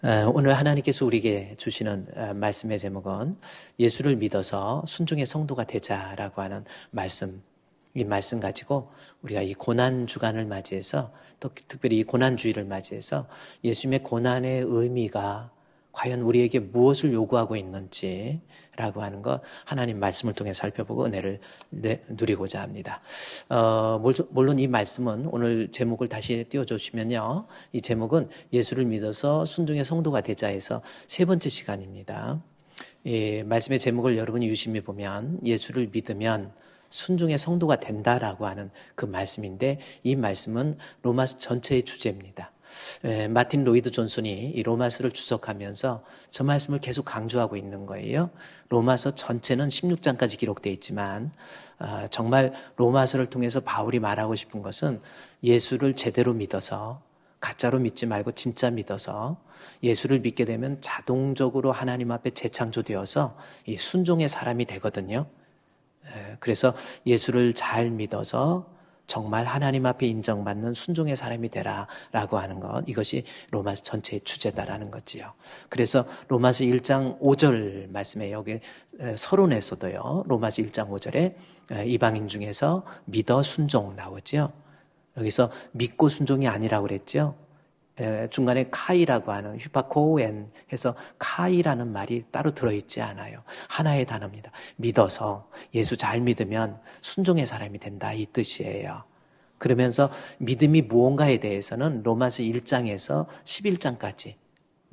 오늘 하나님께서 우리에게 주시는 말씀의 제목은 예수를 믿어서 순종의 성도가 되자라고 하는 말씀, 이 말씀 가지고 우리가 이 고난 주간을 맞이해서 또 특별히 이 고난주의를 맞이해서 예수님의 고난의 의미가 과연 우리에게 무엇을 요구하고 있는지라고 하는 것 하나님 말씀을 통해 살펴보고 은혜를 누리고자 합니다. 물론 이 말씀은 오늘 제목을 다시 띄워주시면요. 이 제목은 예수를 믿어서 순종의 성도가 되자 해서 세 번째 시간입니다. 이 말씀의 제목을 여러분이 유심히 보면 예수를 믿으면 순종의 성도가 된다라고 하는 그 말씀인데 이 말씀은 로마서 전체의 주제입니다. 마틴 로이드 존슨이 이 로마서를 주석하면서 저 말씀을 계속 강조하고 있는 거예요. 로마서 전체는 16장까지 기록되어 있지만 정말 로마서를 통해서 바울이 말하고 싶은 것은 예수를 제대로 믿어서 가짜로 믿지 말고 진짜 믿어서 예수를 믿게 되면 자동적으로 하나님 앞에 재창조되어서 이 순종의 사람이 되거든요. 그래서 예수를 잘 믿어서 정말 하나님 앞에 인정받는 순종의 사람이 되라라고 하는 것, 이것이 로마서 전체의 주제다라는 거지요. 그래서 로마서 1장 5절 말씀에 여기 서론에서도요. 로마서 1장 5절에 이방인 중에서 믿어 순종 나오죠. 여기서 믿고 순종이 아니라고 그랬죠. 중간에 카이라고 하는 휴파코엔 해서 카이라는 말이 따로 들어있지 않아요. 하나의 단어입니다. 믿어서 예수 잘 믿으면 순종의 사람이 된다 이 뜻이에요. 그러면서 믿음이 무언가에 대해서는 로마서 1장에서 11장까지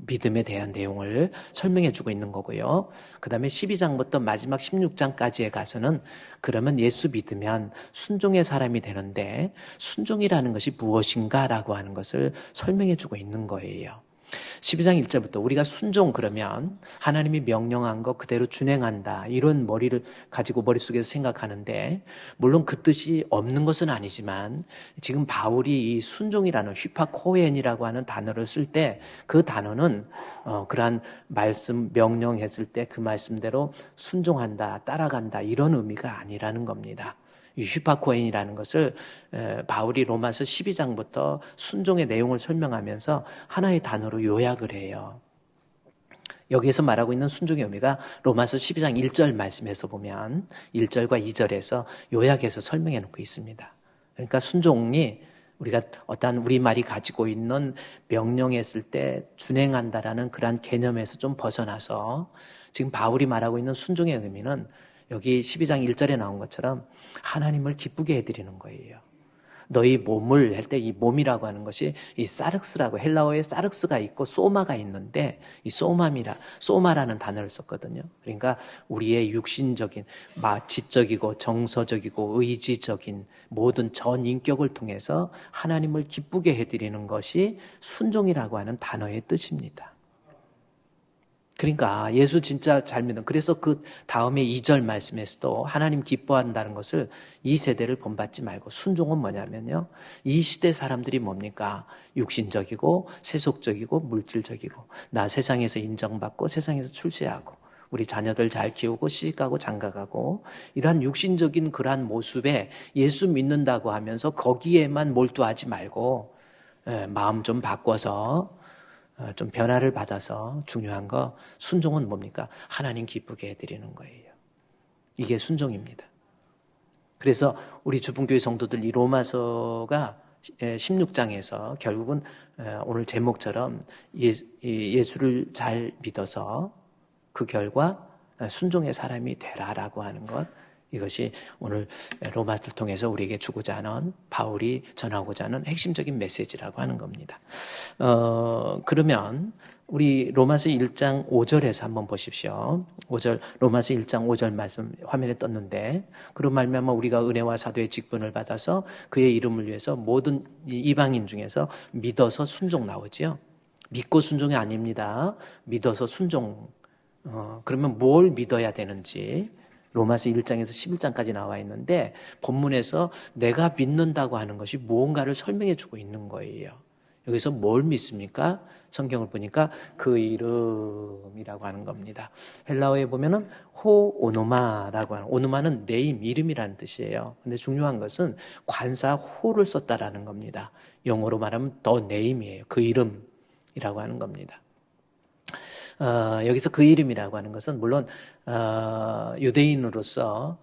믿음에 대한 내용을 설명해 주고 있는 거고요. 그 다음에 12장부터 마지막 16장까지에 가서는 그러면 예수 믿으면 순종의 사람이 되는데 순종이라는 것이 무엇인가라고 하는 것을 설명해 주고 있는 거예요. 12장 1절부터 우리가 순종 그러면 하나님이 명령한 거 그대로 준행한다 이런 머리를 가지고 머릿속에서 생각하는데 물론 그 뜻이 없는 것은 아니지만 지금 바울이 이 순종이라는 휘파코엔이라고 하는 단어를 쓸 때 그 단어는 그러한 말씀 명령했을 때 그 말씀대로 순종한다 따라간다 이런 의미가 아니라는 겁니다. 이 휘파코엔이라는 것을 바울이 로마서 12장부터 순종의 내용을 설명하면서 하나의 단어로 요약을 해요. 여기에서 말하고 있는 순종의 의미가 로마서 12장 1절 말씀에서 보면 1절과 2절에서 요약해서 설명해 놓고 있습니다. 그러니까 순종이 우리가 어떤 우리말이 가지고 있는 명령했을 때 준행한다라는 그런 개념에서 좀 벗어나서 지금 바울이 말하고 있는 순종의 의미는 여기 12장 1절에 나온 것처럼 하나님을 기쁘게 해드리는 거예요. 너희 몸을 할 때 이 몸이라고 하는 것이 이 사륵스라고 헬라어에 사륵스가 있고 소마가 있는데 이 소마라는 단어를 썼거든요. 그러니까 우리의 육신적인 지적이고 정서적이고 의지적인 모든 전 인격을 통해서 하나님을 기쁘게 해드리는 것이 순종이라고 하는 단어의 뜻입니다. 그러니까 예수 진짜 잘 믿는 그래서 그 다음에 2절 말씀에서도 하나님 기뻐한다는 것을 이 세대를 본받지 말고 순종은 뭐냐면요. 이 시대 사람들이 뭡니까? 육신적이고 세속적이고 물질적이고 나 세상에서 인정받고 세상에서 출세하고 우리 자녀들 잘 키우고 시집가고 장가가고 이러한 육신적인 그러한 모습에 예수 믿는다고 하면서 거기에만 몰두하지 말고 마음 좀 바꿔서 좀 변화를 받아서 중요한 거 순종은 뭡니까? 하나님 기쁘게 해드리는 거예요. 이게 순종입니다. 그래서 우리 주분교회 성도들 이 로마서가 16장에서 결국은 오늘 제목처럼 예수를 잘 믿어서 그 결과 순종의 사람이 되라라고 하는 것 이것이 오늘 로마서를 통해서 우리에게 주고자 하는 바울이 전하고자 하는 핵심적인 메시지라고 하는 겁니다. 그러면 우리 로마서 1장 5절에서 한번 보십시오. 5절 로마서 1장 5절 말씀 화면에 떴는데 그런 말미암아 우리가 은혜와 사도의 직분을 받아서 그의 이름을 위해서 모든 이방인 중에서 믿어서 순종 나오지요. 믿고 순종이 아닙니다. 믿어서 순종. 그러면 뭘 믿어야 되는지 로마서 1장에서 11장까지 나와 있는데 본문에서 내가 믿는다고 하는 것이 무언가를 설명해 주고 있는 거예요. 여기서 뭘 믿습니까? 성경을 보니까 그 이름이라고 하는 겁니다. 헬라어에 보면은 호오노마라고 하는 오노마는 네임, 이름이라는 뜻이에요. 근데 중요한 것은 관사 호를 썼다라는 겁니다. 영어로 말하면 더 네임이에요. 그 이름이라고 하는 겁니다. 여기서 그 이름이라고 하는 것은 물론 유대인으로서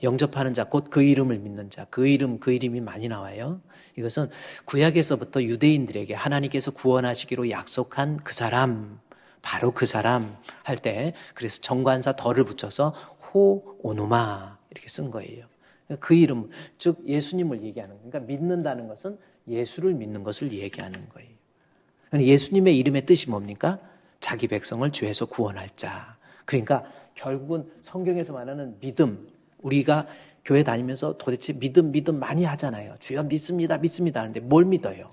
영접하는 자, 곧 그 이름을 믿는 자, 그 이름이 많이 나와요. 이것은 구약에서부터 유대인들에게 하나님께서 구원하시기로 약속한 그 사람, 바로 그 사람 할 때, 그래서 정관사 덜을 붙여서 호 오누마 이렇게 쓴 거예요. 그 이름, 즉 예수님을 얘기하는 거예요. 그러니까 믿는다는 것은 예수를 믿는 것을 얘기하는 거예요. 예수님의 이름의 뜻이 뭡니까? 자기 백성을 죄에서 구원할 자. 그러니까 결국은 성경에서 말하는 믿음, 우리가 교회 다니면서 도대체 믿음 많이 하잖아요. 주여 믿습니다 하는데 뭘 믿어요?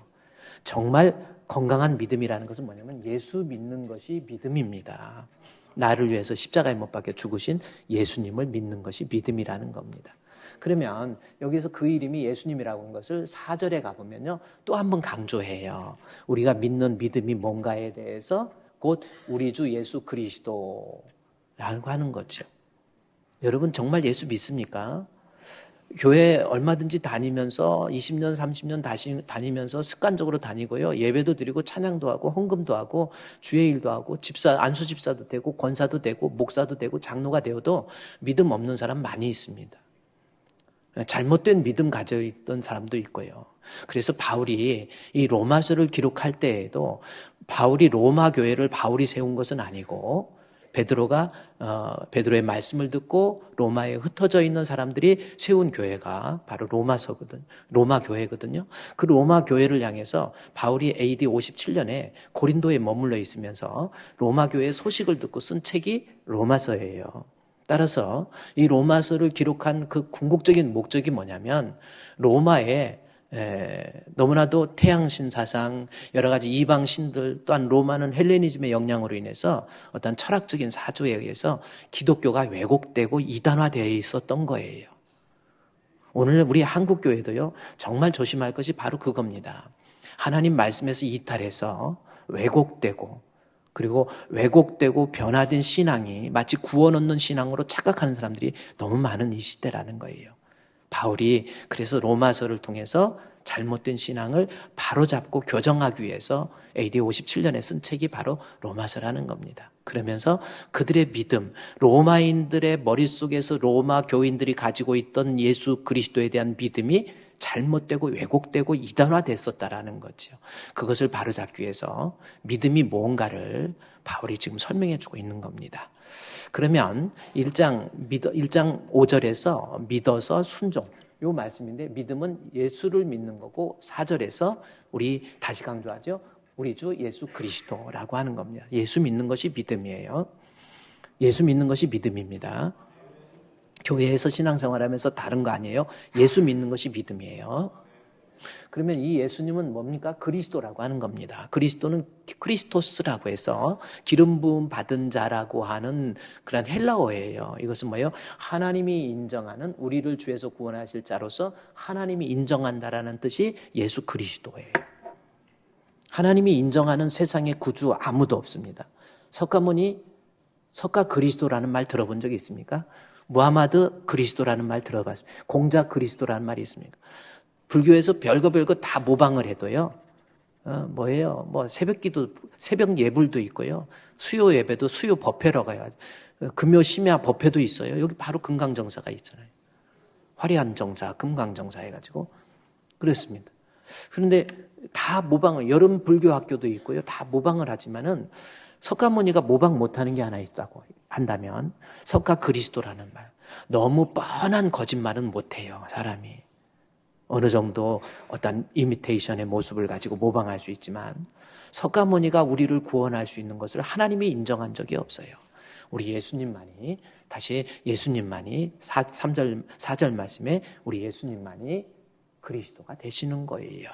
정말 건강한 믿음이라는 것은 뭐냐면 예수 믿는 것이 믿음입니다. 나를 위해서 십자가에 못 박혀 죽으신 예수님을 믿는 것이 믿음이라는 겁니다. 그러면 여기서 그 이름이 예수님이라고 하는 것을 4절에 가보면요, 또 한 번 강조해요. 우리가 믿는 믿음이 뭔가에 대해서 곧 우리 주 예수 그리스도라고 하는 거죠. 여러분 정말 예수 믿습니까? 교회 얼마든지 다니면서 20년, 30년 다니면서 습관적으로 다니고요. 예배도 드리고 찬양도 하고 헌금도 하고 주의 일도 하고 안수 집사도 되고 권사도 되고 목사도 되고 장로가 되어도 믿음 없는 사람 많이 있습니다. 잘못된 믿음 가져 있던 사람도 있고요. 그래서 바울이 이 로마서를 기록할 때에도 바울이 로마 교회를 바울이 세운 것은 아니고 베드로의 말씀을 듣고 로마에 흩어져 있는 사람들이 세운 교회가 바로 로마 교회거든요. 그 로마 교회를 향해서 바울이 AD 57년에 고린도에 머물러 있으면서 로마 교회의 소식을 듣고 쓴 책이 로마서예요. 따라서 이 로마서를 기록한 그 궁극적인 목적이 뭐냐면 로마에 너무나도 태양신 사상, 여러 가지 이방 신들, 또한 로마는 헬레니즘의 영향으로 인해서 어떤 철학적인 사조에 의해서 기독교가 왜곡되고 이단화되어 있었던 거예요. 오늘 우리 한국 교회도요, 정말 조심할 것이 바로 그겁니다. 하나님 말씀에서 이탈해서 왜곡되고, 그리고 왜곡되고 변화된 신앙이 마치 구원 얻는 신앙으로 착각하는 사람들이 너무 많은 이 시대라는 거예요. 바울이 그래서 로마서를 통해서 잘못된 신앙을 바로잡고 교정하기 위해서 AD 57년에 쓴 책이 바로 로마서라는 겁니다. 그러면서 그들의 믿음, 로마인들의 머릿속에서 로마 교인들이 가지고 있던 예수 그리스도에 대한 믿음이 잘못되고 왜곡되고 이단화됐었다라는 거죠. 그것을 바로잡기 위해서 믿음이 뭔가를 바울이 지금 설명해 주고 있는 겁니다. 그러면 1장 5절에서 믿어서 순종, 요 말씀인데 믿음은 예수를 믿는 거고 4절에서 우리 다시 강조하죠. 우리 주 예수 그리스도라고 하는 겁니다. 예수 믿는 것이 믿음이에요. 예수 믿는 것이 믿음입니다. 교회에서 신앙생활하면서 다른 거 아니에요. 예수 믿는 것이 믿음이에요. 그러면 이 예수님은 뭡니까? 그리스도라고 하는 겁니다. 그리스도는 크리스토스라고 해서 기름 부음 받은 자라고 하는 그런 헬라어예요. 이것은 뭐예요? 하나님이 인정하는, 우리를 죄에서 구원하실 자로서 하나님이 인정한다라는 뜻이 예수 그리스도예요. 하나님이 인정하는 세상의 구주 아무도 없습니다. 석가 그리스도라는 말 들어본 적이 있습니까? 무하마드 그리스도라는 말 들어봤습니까? 공자 그리스도라는 말이 있습니까? 불교에서 별거 다 모방을 해도요. 뭐예요? 새벽기도, 새벽 예불도 있고요. 수요 예배도 수요 법회라고 해요. 금요 심야 법회도 있어요. 여기 바로 금강정사가 있잖아요. 화려한 정사, 금강정사 해가지고 그렇습니다. 그런데 다 모방을, 여름 불교 학교도 있고요. 다 모방을 하지만은 석가모니가 모방 못하는 게 하나 있다고 한다면 석가 그리스도라는 말. 너무 뻔한 거짓말은 못해요, 사람이. 어느 정도 어떤 이미테이션의 모습을 가지고 모방할 수 있지만 석가모니가 우리를 구원할 수 있는 것을 하나님이 인정한 적이 없어요. 우리 예수님만이, 다시 예수님만이 4절 말씀에 우리 예수님만이 그리스도가 되시는 거예요.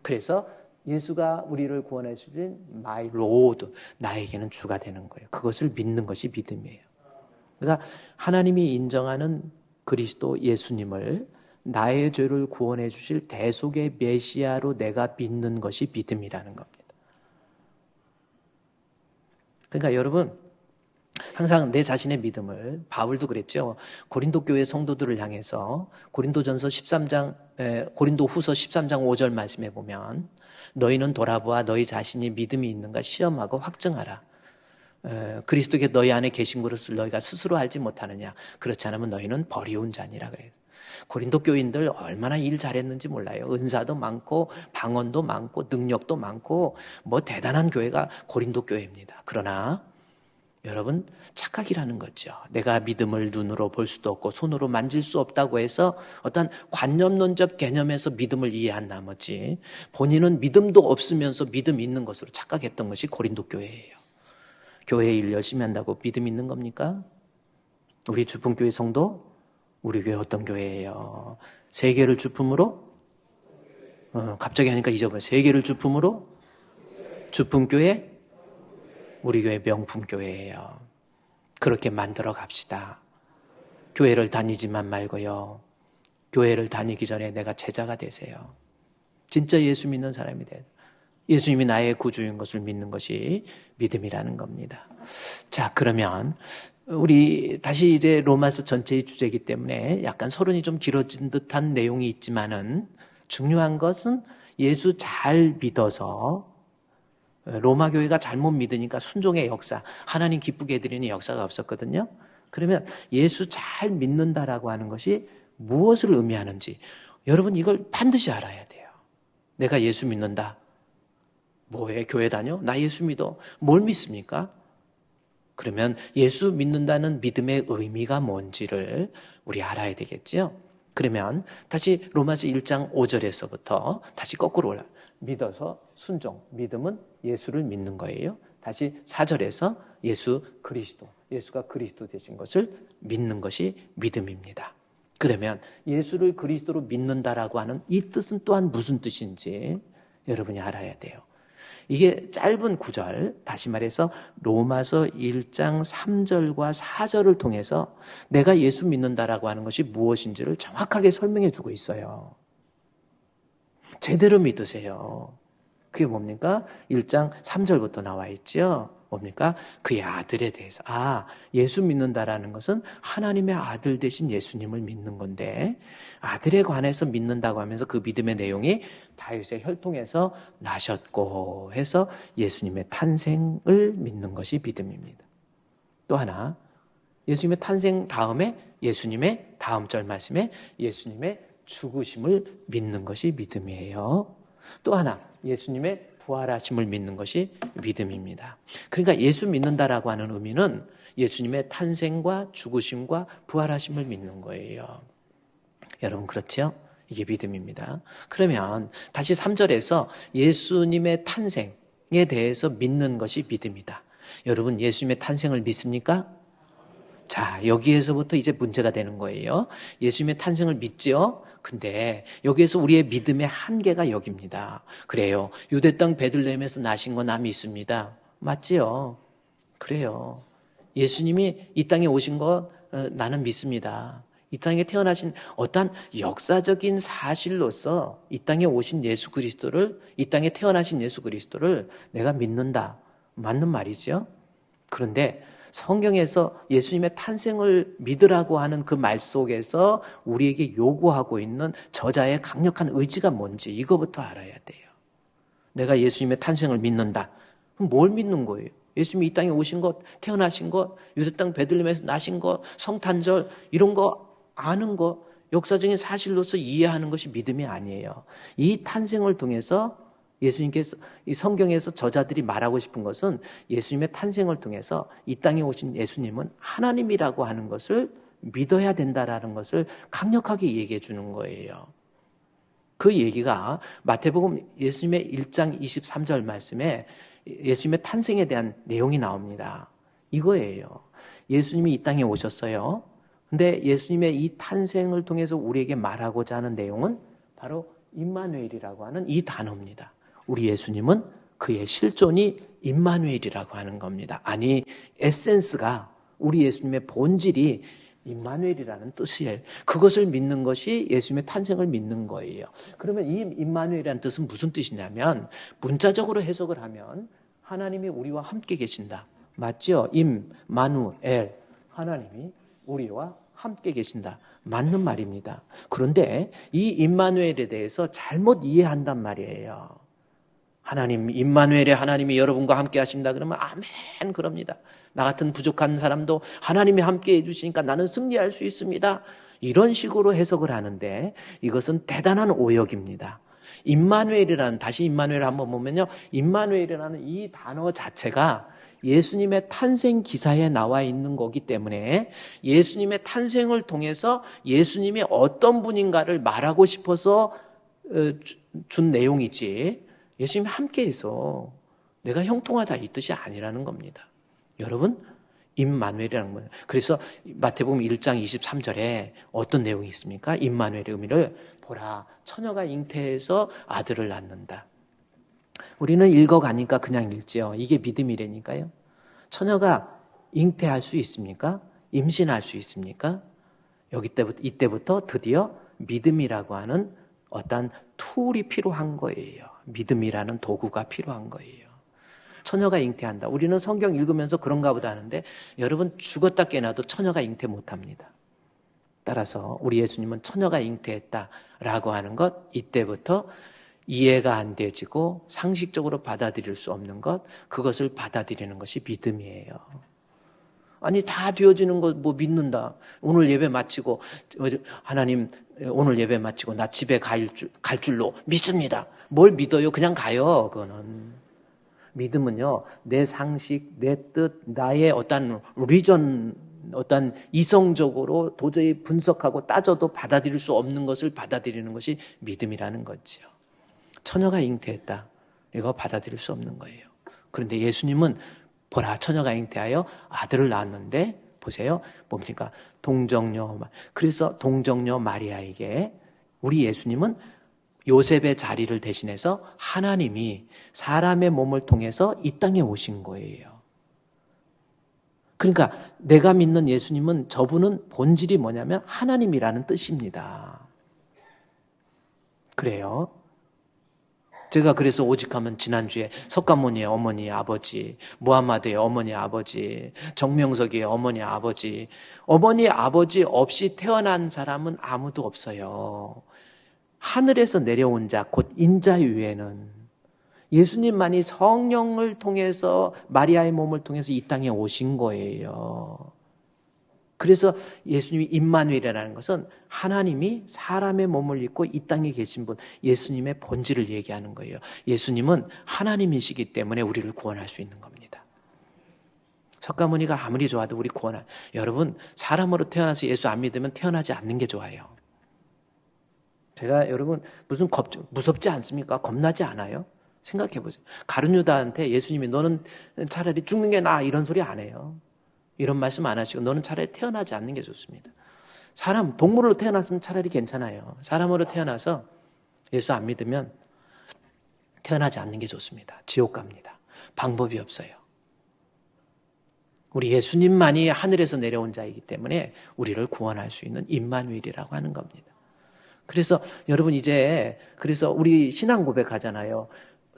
그래서 예수가 우리를 구원해 주신 my Lord, 나에게는 주가 되는 거예요. 그것을 믿는 것이 믿음이에요. 그래서 하나님이 인정하는 그리스도 예수님을 나의 죄를 구원해 주실 대속의 메시아로 내가 믿는 것이 믿음이라는 겁니다. 그러니까 여러분, 항상 내 자신의 믿음을, 바울도 그랬죠. 고린도 교회 성도들을 향해서 고린도전서 13장, 고린도 후서 13장 5절 말씀에 보면 너희는 돌아보아 너희 자신이 믿음이 있는가 시험하고 확증하라. 그리스도께 너희 안에 계신 것을 너희가 스스로 알지 못하느냐. 그렇지 않으면 너희는 버리운 자니라 그래요. 고린도 교인들 얼마나 일 잘했는지 몰라요. 은사도 많고 방언도 많고 능력도 많고 뭐 대단한 교회가 고린도 교회입니다. 그러나 여러분 착각이라는 거죠. 내가 믿음을 눈으로 볼 수도 없고 손으로 만질 수 없다고 해서 어떤 관념론적 개념에서 믿음을 이해한 나머지 본인은 믿음도 없으면서 믿음 있는 것으로 착각했던 것이 고린도 교회예요. 교회 일 열심히 한다고 믿음 있는 겁니까? 우리 주품교회 성도, 우리 교회 어떤 교회예요? 세계를 주품으로? 갑자기 하니까 잊어버려요. 세계를 주품으로? 주품교회? 우리 교회 명품교회예요. 그렇게 만들어 갑시다. 교회를 다니지만 말고요. 교회를 다니기 전에 내가 제자가 되세요. 진짜 예수 믿는 사람이 돼요. 예수님이 나의 구주인 것을 믿는 것이 믿음이라는 겁니다. 자, 그러면 우리 다시 이제 로마서 전체의 주제이기 때문에 약간 서론이 좀 길어진 듯한 내용이 있지만은 중요한 것은 예수 잘 믿어서 로마 교회가 잘못 믿으니까 순종의 역사, 하나님 기쁘게 해드리는 역사가 없었거든요. 그러면 예수 잘 믿는다라고 하는 것이 무엇을 의미하는지 여러분 이걸 반드시 알아야 돼요. 내가 예수 믿는다. 뭐해? 교회 다녀? 나 예수 믿어. 뭘 믿습니까? 그러면 예수 믿는다는 믿음의 의미가 뭔지를 우리 알아야 되겠죠. 그러면 다시 로마서 1장 5절에서부터 다시 거꾸로 올라. 믿어서 순종. 믿음은 예수를 믿는 거예요. 다시 4절에서 예수 그리스도. 예수가 그리스도 되신 것을 믿는 것이 믿음입니다. 그러면 예수를 그리스도로 믿는다라고 하는 이 뜻은 또한 무슨 뜻인지 여러분이 알아야 돼요. 이게 짧은 구절, 다시 말해서 로마서 1장 3절과 4절을 통해서 내가 예수 믿는다라고 하는 것이 무엇인지를 정확하게 설명해 주고 있어요. 제대로 믿으세요. 그게 뭡니까? 1장 3절부터 나와 있죠. 뭡니까? 그의 아들에 대해서. 예수 믿는다라는 것은 하나님의 아들 되신 예수님을 믿는 건데 아들에 관해서 믿는다고 하면서 그 믿음의 내용이 다윗의 혈통에서 나셨고 해서 예수님의 탄생을 믿는 것이 믿음입니다. 또 하나, 예수님의 탄생 다음에 예수님의 다음 절 말씀에 예수님의 죽으심을 믿는 것이 믿음이에요. 또 하나, 예수님의 부활하심을 믿는 것이 믿음입니다. 그러니까 예수 믿는다라고 하는 의미는 예수님의 탄생과 죽으심과 부활하심을 믿는 거예요. 여러분 그렇죠? 이게 믿음입니다. 그러면 다시 3절에서 예수님의 탄생에 대해서 믿는 것이 믿음이다. 여러분 예수님의 탄생을 믿습니까? 자, 여기에서부터 이제 문제가 되는 거예요. 예수님의 탄생을 믿지요? 근데 여기에서 우리의 믿음의 한계가 여기입니다. 그래요. 유대 땅 베들레헴에서 나신 거 나 믿습니다. 맞지요? 그래요. 예수님이 이 땅에 오신 거 나는 믿습니다. 이 땅에 태어나신 어떠한 역사적인 사실로서 이 땅에 오신 예수 그리스도를, 이 땅에 태어나신 예수 그리스도를 내가 믿는다. 맞는 말이죠. 그런데 성경에서 예수님의 탄생을 믿으라고 하는 그 말 속에서 우리에게 요구하고 있는 저자의 강력한 의지가 뭔지 이거부터 알아야 돼요. 내가 예수님의 탄생을 믿는다. 그럼 뭘 믿는 거예요? 예수님이 이 땅에 오신 것, 태어나신 것, 유대 땅 베들레헴에서 나신 것, 성탄절 이런 거 아는 거, 역사적인 사실로서 이해하는 것이 믿음이 아니에요. 이 탄생을 통해서 예수님께서 이 성경에서 저자들이 말하고 싶은 것은 예수님의 탄생을 통해서 이 땅에 오신 예수님은 하나님이라고 하는 것을 믿어야 된다라는 것을 강력하게 얘기해 주는 거예요. 그 얘기가 마태복음 예수님의 1장 23절 말씀에 예수님의 탄생에 대한 내용이 나옵니다. 이거예요. 예수님이 이 땅에 오셨어요. 근데 예수님의 이 탄생을 통해서 우리에게 말하고자 하는 내용은 바로 임마누엘이라고 하는 이 단어입니다. 우리 예수님은 그의 실존이 임마누엘이라고 하는 겁니다. 아니, 에센스가 우리 예수님의 본질이 임마누엘이라는 뜻이에요. 그것을 믿는 것이 예수님의 탄생을 믿는 거예요. 그러면 이 임마누엘이라는 뜻은 무슨 뜻이냐면 문자적으로 해석을 하면 하나님이 우리와 함께 계신다. 맞죠? 임마누엘, 하나님이 우리와 함께 계신다. 맞는 말입니다. 그런데 이 임마누엘에 대해서 잘못 이해한단 말이에요. 하나님, 임마누엘의 하나님이 여러분과 함께 하신다 그러면 아멘 그럽니다. 나 같은 부족한 사람도 하나님이 함께 해주시니까 나는 승리할 수 있습니다. 이런 식으로 해석을 하는데 이것은 대단한 오역입니다. 임마누엘이라는, 다시 임마누엘 한번 보면요, 임마누엘이라는 이 단어 자체가 예수님의 탄생 기사에 나와 있는 거기 때문에 예수님의 탄생을 통해서 예수님이 어떤 분인가를 말하고 싶어서 준 내용이지, 예수님이 함께해서 내가 형통하다 이 뜻이 아니라는 겁니다. 여러분, 임마누엘이라는 거예요. 그래서 마태복음 1장 23절에 어떤 내용이 있습니까? 임마누엘의 의미를 보라, 처녀가 잉태해서 아들을 낳는다. 우리는 읽어가니까 그냥 읽지요. 이게 믿음이라니까요. 처녀가 잉태할 수 있습니까? 임신할 수 있습니까? 이때부터 드디어 믿음이라고 하는 어떤 툴이 필요한 거예요. 믿음이라는 도구가 필요한 거예요. 처녀가 잉태한다. 우리는 성경 읽으면서 그런가 보다 하는데 여러분, 죽었다 깨어나도 처녀가 잉태 못합니다. 따라서 우리 예수님은 처녀가 잉태했다라고 하는 것, 이때부터 이해가 안 되지고 상식적으로 받아들일 수 없는 것, 그것을 받아들이는 것이 믿음이에요. 아니, 다 되어지는 거 뭐 믿는다. 오늘 예배 마치고 하나님 오늘 예배 마치고 나 집에 갈 줄로 믿습니다. 뭘 믿어요? 그냥 가요. 그거는. 믿음은요, 내 상식, 내 뜻, 나의 어떤 리전, 어떤 이성적으로 도저히 분석하고 따져도 받아들일 수 없는 것을 받아들이는 것이 믿음이라는 거죠. 처녀가 잉태했다. 이거 받아들일 수 없는 거예요. 그런데 예수님은 보라, 처녀가 잉태하여 아들을 낳았는데 보세요. 뭡니까? 동정녀. 그래서 동정녀 마리아에게 우리 예수님은 요셉의 자리를 대신해서 하나님이 사람의 몸을 통해서 이 땅에 오신 거예요. 그러니까 내가 믿는 예수님은, 저분은 본질이 뭐냐면 하나님이라는 뜻입니다. 그래요. 제가 그래서 오직하면 지난주에 석가모니의 어머니 아버지, 무함마드의 어머니 아버지, 정명석의 어머니 아버지, 어머니 아버지 없이 태어난 사람은 아무도 없어요. 하늘에서 내려온 자, 곧 인자 위에는 예수님만이 성령을 통해서, 마리아의 몸을 통해서 이 땅에 오신 거예요. 그래서 예수님이 임마누엘이라는 것은 하나님이 사람의 몸을 입고 이 땅에 계신 분, 예수님의 본질을 얘기하는 거예요. 예수님은 하나님이시기 때문에 우리를 구원할 수 있는 겁니다. 석가모니가 아무리 좋아도 우리 여러분, 사람으로 태어나서 예수 안 믿으면 태어나지 않는 게 좋아요. 제가 여러분 무슨 무섭지 않습니까? 겁나지 않아요? 생각해 보세요. 가룟 유다한테 예수님이 너는 차라리 죽는 게 나아, 이런 소리 안 해요. 이런 말씀 안 하시고 너는 차라리 태어나지 않는 게 좋습니다. 동물로 태어났으면 차라리 괜찮아요. 사람으로 태어나서 예수 안 믿으면 태어나지 않는 게 좋습니다. 지옥 갑니다. 방법이 없어요. 우리 예수님만이 하늘에서 내려온 자이기 때문에 우리를 구원할 수 있는 임마누엘이라고 하는 겁니다. 그래서 여러분 그래서 우리 신앙 고백하잖아요.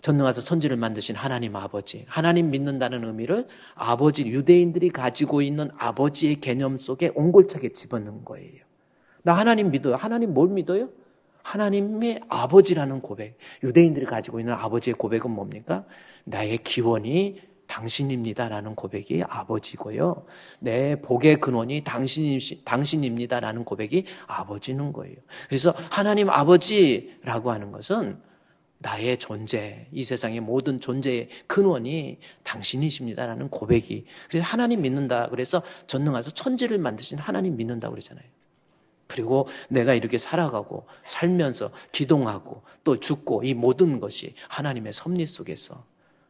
전능하사 천지를 만드신 하나님 아버지, 하나님 믿는다는 의미를 아버지, 유대인들이 가지고 있는 아버지의 개념 속에 옹골차게 집어넣은 거예요. 나 하나님 믿어요. 하나님 뭘 믿어요? 하나님의 아버지라는 고백. 유대인들이 가지고 있는 아버지의 고백은 뭡니까? 나의 기원이 당신입니다라는 고백이 아버지고요. 내 복의 근원이 당신입니다라는 고백이 아버지는 거예요. 그래서 하나님 아버지라고 하는 것은 나의 존재, 이 세상의 모든 존재의 근원이 당신이십니다라는 고백이. 그래서 하나님 믿는다. 그래서 전능하셔서 천지를 만드신 하나님 믿는다고 그러잖아요. 그리고 내가 이렇게 살아가고 살면서 기동하고 또 죽고 이 모든 것이 하나님의 섭리 속에서,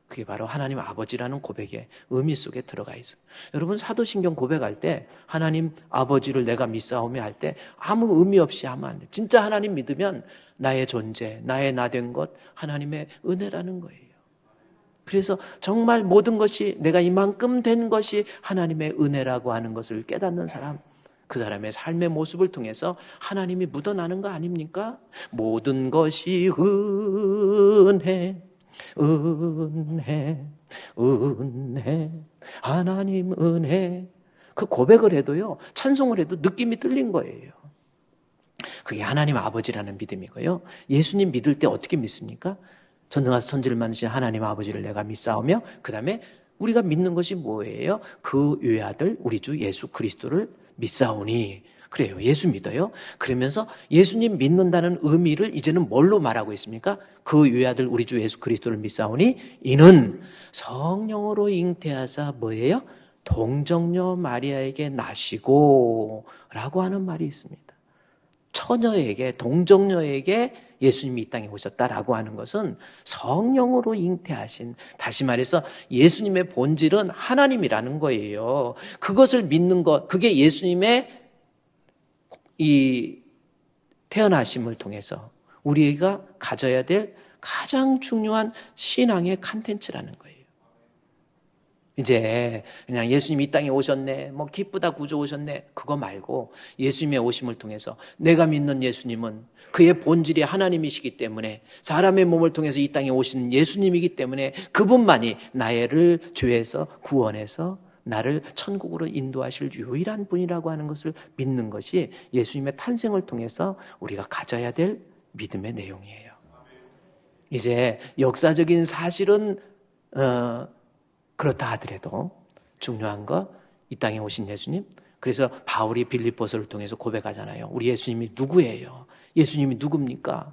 그게 바로 하나님 아버지라는 고백의 의미 속에 들어가 있어요. 여러분, 사도신경 고백할 때 하나님 아버지를 내가 믿사오며 할 때 아무 의미 없이 하면 안 돼요. 진짜 하나님 믿으면 나의 존재, 나의 나 된 것, 하나님의 은혜라는 거예요. 그래서 정말 모든 것이, 내가 이만큼 된 것이 하나님의 은혜라고 하는 것을 깨닫는 사람, 그 사람의 삶의 모습을 통해서 하나님이 묻어나는 거 아닙니까? 모든 것이 은혜, 은혜, 은혜, 하나님 은혜. 그 고백을 해도요, 찬송을 해도 느낌이 틀린 거예요. 그게 하나님 아버지라는 믿음이고요. 예수님 믿을 때 어떻게 믿습니까? 전능하사 천지를 만드신 하나님 아버지를 내가 믿사오며, 그 다음에 우리가 믿는 것이 뭐예요? 그 외아들 우리 주 예수 그리스도를 믿사오니. 그래요. 예수 믿어요. 그러면서 예수님 믿는다는 의미를 이제는 뭘로 말하고 있습니까? 그 외아들 우리 주 예수 그리스도를 믿사오니 이는 성령으로 잉태하사 뭐예요? 동정녀 마리아에게 나시고 라고 하는 말이 있습니다. 처녀에게, 동정녀에게 예수님이 이 땅에 오셨다라고 하는 것은 성령으로 잉태하신, 다시 말해서 예수님의 본질은 하나님이라는 거예요. 그것을 믿는 것, 그게 예수님의 이 태어나심을 통해서 우리가 가져야 될 가장 중요한 신앙의 컨텐츠라는 거예요. 이제 그냥 예수님이 이 땅에 오셨네, 뭐 기쁘다 구주 오셨네, 그거 말고 예수님의 오심을 통해서 내가 믿는 예수님은 그의 본질이 하나님이시기 때문에, 사람의 몸을 통해서 이 땅에 오신 예수님이기 때문에 그분만이 나를 죄에서 구원해서 나를 천국으로 인도하실 유일한 분이라고 하는 것을 믿는 것이 예수님의 탄생을 통해서 우리가 가져야 될 믿음의 내용이에요. 이제 역사적인 사실은 그렇다 하더라도 중요한 거, 이 땅에 오신 예수님. 그래서 바울이 빌립보서를 통해서 고백하잖아요. 우리 예수님이 누구예요? 예수님이 누굽니까?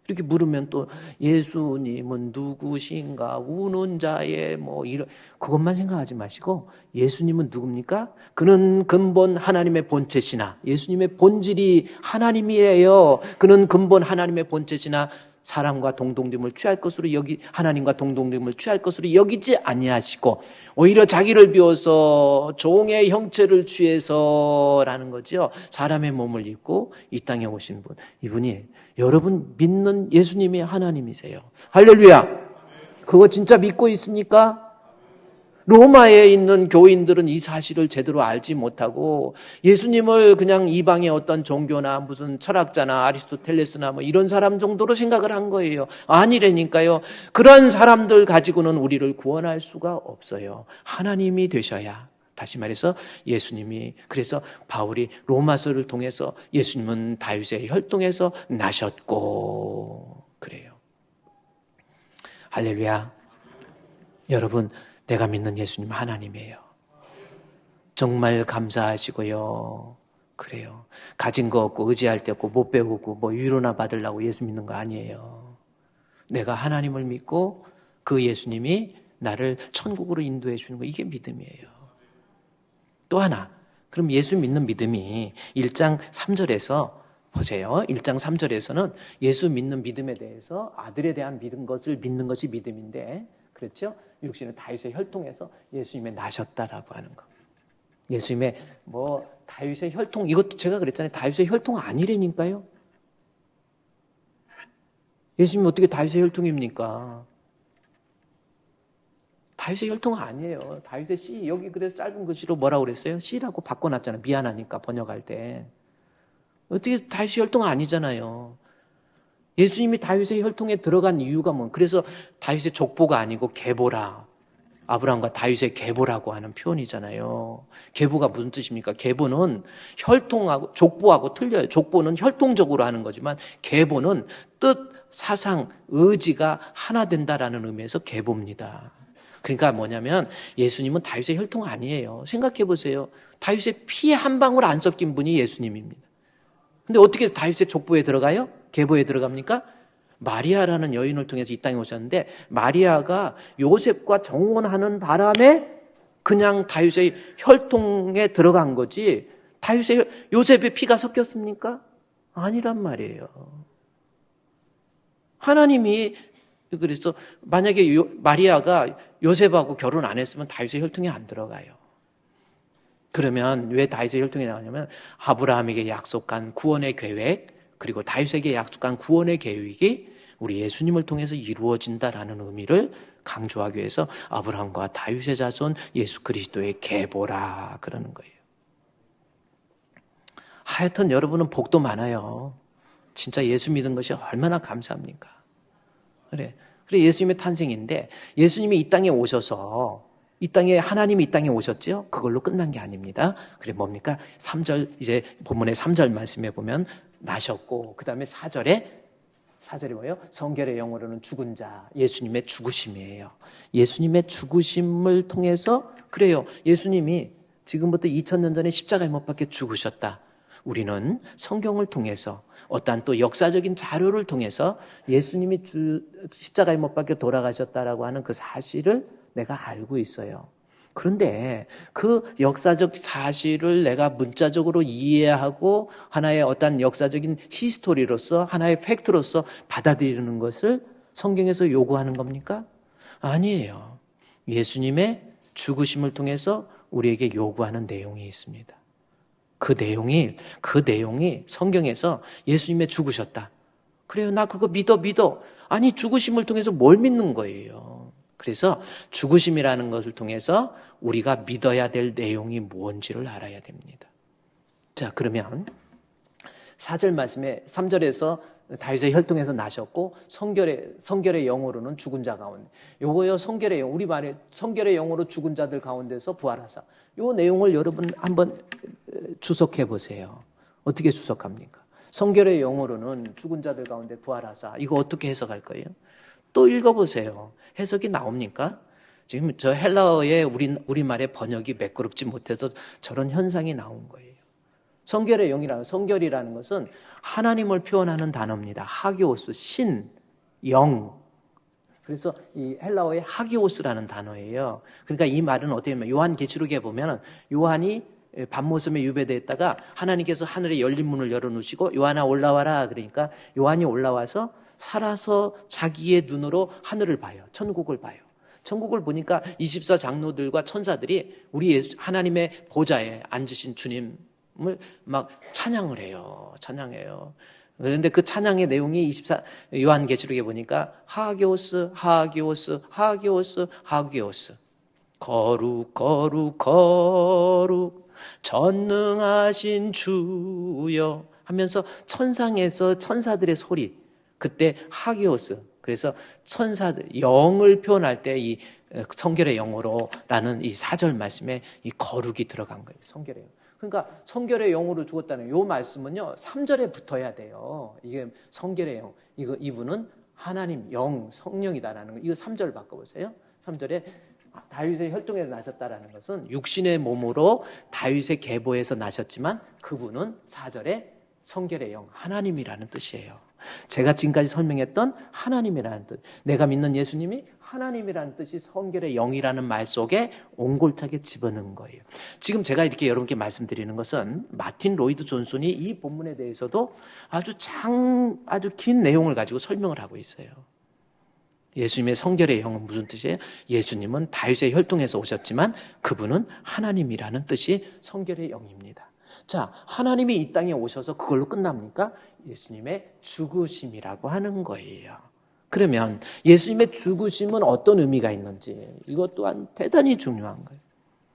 이렇게 물으면 또 예수님은 누구신가? 우는 자의 뭐 이런, 그것만 생각하지 마시고 예수님은 누굽니까? 그는 근본 하나님의 본체시나, 예수님의 본질이 하나님이에요. 그는 근본 하나님의 본체시나 사람과 동등됨을 취할 것으로 하나님과 동등됨을 취할 것으로 여기지 아니하시고 오히려 자기를 비워서 종의 형체를 취해서라는 거죠. 사람의 몸을 입고 이 땅에 오신 분, 이분이 여러분 믿는 예수님이 하나님이세요. 할렐루야. 그거 진짜 믿고 있습니까? 로마에 있는 교인들은 이 사실을 제대로 알지 못하고 예수님을 그냥 이방의 어떤 종교나 무슨 철학자나 아리스토텔레스나 뭐 이런 사람 정도로 생각을 한 거예요. 아니라니까요. 그런 사람들 가지고는 우리를 구원할 수가 없어요. 하나님이 되셔야. 다시 말해서 예수님이, 그래서 바울이 로마서를 통해서 예수님은 다윗의 혈통에서 나셨고 그래요. 할렐루야. 여러분, 내가 믿는 예수님 하나님이에요. 정말 감사하시고요. 그래요. 가진 거 없고 의지할 데 없고 못 배우고 뭐 위로나 받으려고 예수 믿는 거 아니에요. 내가 하나님을 믿고 그 예수님이 나를 천국으로 인도해 주는 거, 이게 믿음이에요. 또 하나, 그럼 예수 믿는 믿음이 1장 3절에서 보세요. 1장 3절에서는 예수 믿는 믿음에 대해서 아들에 대한 것을 믿는 것이 믿음인데, 그렇죠? 육신은 다윗의 혈통에서 예수님의 나셨다라고 하는 거. 예수님의 뭐 다윗의 혈통, 이것도 제가 그랬잖아요. 다윗의 혈통 아니라니까요. 예수님이 어떻게 다윗의 혈통입니까? 다윗의 혈통 아니에요. 다윗의 씨, 여기 그래서 짧은 글씨로 뭐라고 그랬어요? 씨라고 바꿔놨잖아요. 미안하니까 번역할 때. 어떻게 다윗의 혈통 아니잖아요. 예수님이 다윗의 혈통에 들어간 이유가 뭐, 그래서 다윗의 족보가 아니고 계보라. 아브라함과 다윗의 계보라고 하는 표현이잖아요. 계보가 무슨 뜻입니까? 계보는 혈통하고 족보하고 틀려요. 족보는 혈통적으로 하는 거지만 계보는 뜻, 사상, 의지가 하나 된다라는 의미에서 계보입니다. 그러니까 뭐냐면 예수님은 다윗의 혈통 아니에요. 생각해 보세요. 다윗의 피 한 방울 안 섞인 분이 예수님입니다. 근데 어떻게 다윗의 족보에 들어가요? 계보에 들어갑니까? 마리아라는 여인을 통해서 이 땅에 오셨는데, 마리아가 요셉과 정혼하는 바람에 그냥 다윗의 혈통에 들어간 거지, 요셉의 피가 섞였습니까? 아니란 말이에요. 하나님이, 그래서 만약에 마리아가 요셉하고 결혼 안 했으면 다윗의 혈통에 안 들어가요. 그러면 왜 다윗의 혈통에 나오냐면 아브라함에게 약속한 구원의 계획, 그리고 다윗에게 약속한 구원의 계획이 우리 예수님을 통해서 이루어진다라는 의미를 강조하기 위해서 아브라함과 다윗의 자손 예수 그리스도의 계보라 그러는 거예요. 하여튼 여러분은 복도 많아요. 진짜 예수 믿은 것이 얼마나 감사합니까? 그래 예수님의 탄생인데, 예수님이 이 땅에 오셔서 이 땅에 하나님이 이 땅에 오셨죠? 그걸로 끝난 게 아닙니다. 그래 뭡니까? 3절 이제 본문의 3절 말씀해 보면 나셨고 그다음에 4절에 뭐예요? 성결의 영어로는 죽은 자, 예수님의 죽으심이에요. 예수님의 죽으심을 통해서 그래요. 예수님이 지금부터 2000년 전에 십자가에 못 박혀 죽으셨다. 우리는 성경을 통해서 어떠한 또 역사적인 자료를 통해서 예수님이 십자가에 못 박혀 돌아가셨다라고 하는 그 사실을 내가 알고 있어요. 그런데 그 역사적 사실을 내가 문자적으로 이해하고 하나의 어떤 역사적인 히스토리로서 하나의 팩트로서 받아들이는 것을 성경에서 요구하는 겁니까? 아니에요. 예수님의 죽으심을 통해서 우리에게 요구하는 내용이 있습니다. 그 내용이 성경에서 예수님의 죽으셨다. 그래요. 나 그거 믿어. 아니 죽으심을 통해서 뭘 믿는 거예요. 그래서 죽으심이라는 것을 통해서 우리가 믿어야 될 내용이 뭔지를 알아야 됩니다. 자, 그러면 4절 말씀에 3절에서 다윗의 혈통에서 나셨고 성결의 영으로는 죽은 자 가운데. 요거요, 성결의 영, 우리 말에 성결의 영으로 죽은 자들 가운데서 부활하사. 요 내용을 여러분 한번 주석해 보세요. 어떻게 주석합니까? 성결의 영으로는 죽은 자들 가운데 부활하사. 이거 어떻게 해석할 거예요? 또 읽어보세요. 해석이 나옵니까? 지금 저 헬라어의 우리말의 번역이 매끄럽지 못해서 저런 현상이 나온 거예요. 성결이라는 것은 하나님을 표현하는 단어입니다. 하기오스, 신, 영. 그래서 이 헬라어의 하기오스라는 단어예요. 그러니까 이 말은 어떻게 보면 요한계시록에 보면 요한이 밤모섬에 유배되었다가 하나님께서 하늘에 열린 문을 열어놓으시고 요한아 올라와라. 그러니까 요한이 올라와서 살아서 자기의 눈으로 하늘을 봐요. 천국을 봐요. 천국을 보니까 24장로들과 천사들이 우리 하나님의 보좌에 앉으신 주님을 막 찬양을 해요. 찬양해요. 그런데 그 찬양의 내용이 요한계시록에 보니까 하기오스 거룩 전능하신 주여 하면서 천사들의 소리, 그때 하기오스, 그래서 천사들 영을 표현할 때 이 성결의 영으로라는 이 4절 말씀에 이 거룩이 들어간 거예요. 성결의 영. 그러니까 성결의 영으로 죽었다는 이 말씀은요 3절에 붙어야 돼요. 이게 성결의 영, 이분은 하나님 영, 성령이다라는 거. 이거 3절 바꿔보세요. 3절에 다윗의 혈통에서 나셨다라는 것은 육신의 몸으로 다윗의 계보에서 나셨지만 그분은 4절에 성결의 영, 하나님이라는 뜻이에요. 제가 지금까지 설명했던 하나님이라는 뜻, 내가 믿는 예수님이 하나님이라는 뜻이 성결의 영이라는 말 속에 옹골차게 집어넣은 거예요. 지금 제가 이렇게 여러분께 말씀드리는 것은 마틴 로이드 존슨이 이 본문에 대해서도 아주 긴 내용을 가지고 설명을 하고 있어요. 예수님의 성결의 영은 무슨 뜻이에요? 예수님은 다윗의 혈통에서 오셨지만 그분은 하나님이라는 뜻이 성결의 영입니다. 자, 하나님이 이 땅에 오셔서 그걸로 끝납니까? 예수님의 죽으심이라고 하는 거예요. 그러면 예수님의 죽으심은 어떤 의미가 있는지 이것 또한 대단히 중요한 거예요.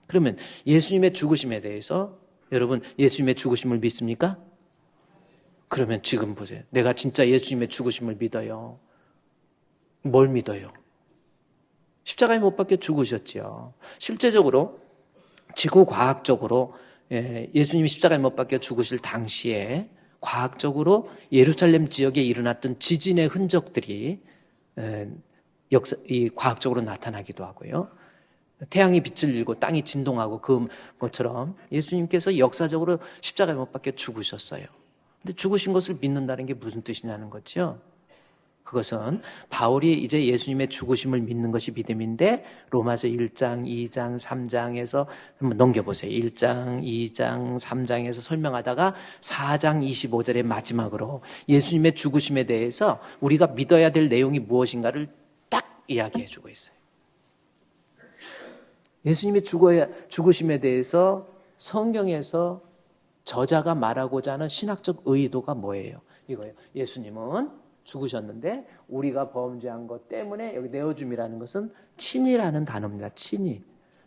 그러면 예수님의 죽으심에 대해서 여러분 예수님의 죽으심을 믿습니까? 그러면 지금 보세요. 내가 진짜 예수님의 죽으심을 믿어요. 뭘 믿어요? 십자가에 못 박혀 죽으셨죠. 실제적으로 지구과학적으로 예수님이 십자가에 못 박혀 죽으실 당시에 과학적으로 예루살렘 지역에 일어났던 지진의 흔적들이 과학적으로 나타나기도 하고요. 태양이 빛을 잃고 땅이 진동하고 그것처럼 예수님께서 역사적으로 십자가에 못 박혀 죽으셨어요. 근데 죽으신 것을 믿는다는 게 무슨 뜻이냐는 거죠. 그것은 바울이 이제 예수님의 죽으심을 믿는 것이 믿음인데 로마서 1장, 2장, 3장에서 한번 넘겨보세요. 1장, 2장, 3장에서 설명하다가 4장 25절의 마지막으로 예수님의 죽으심에 대해서 우리가 믿어야 될 내용이 무엇인가를 딱 이야기해주고 있어요. 예수님의 죽으심에 대해서 성경에서 저자가 말하고자 하는 신학적 의도가 뭐예요? 이거예요. 예수님은 죽으셨는데 우리가 범죄한 것 때문에 여기 내어줌이라는 것은 친이라는 단어입니다. 친이.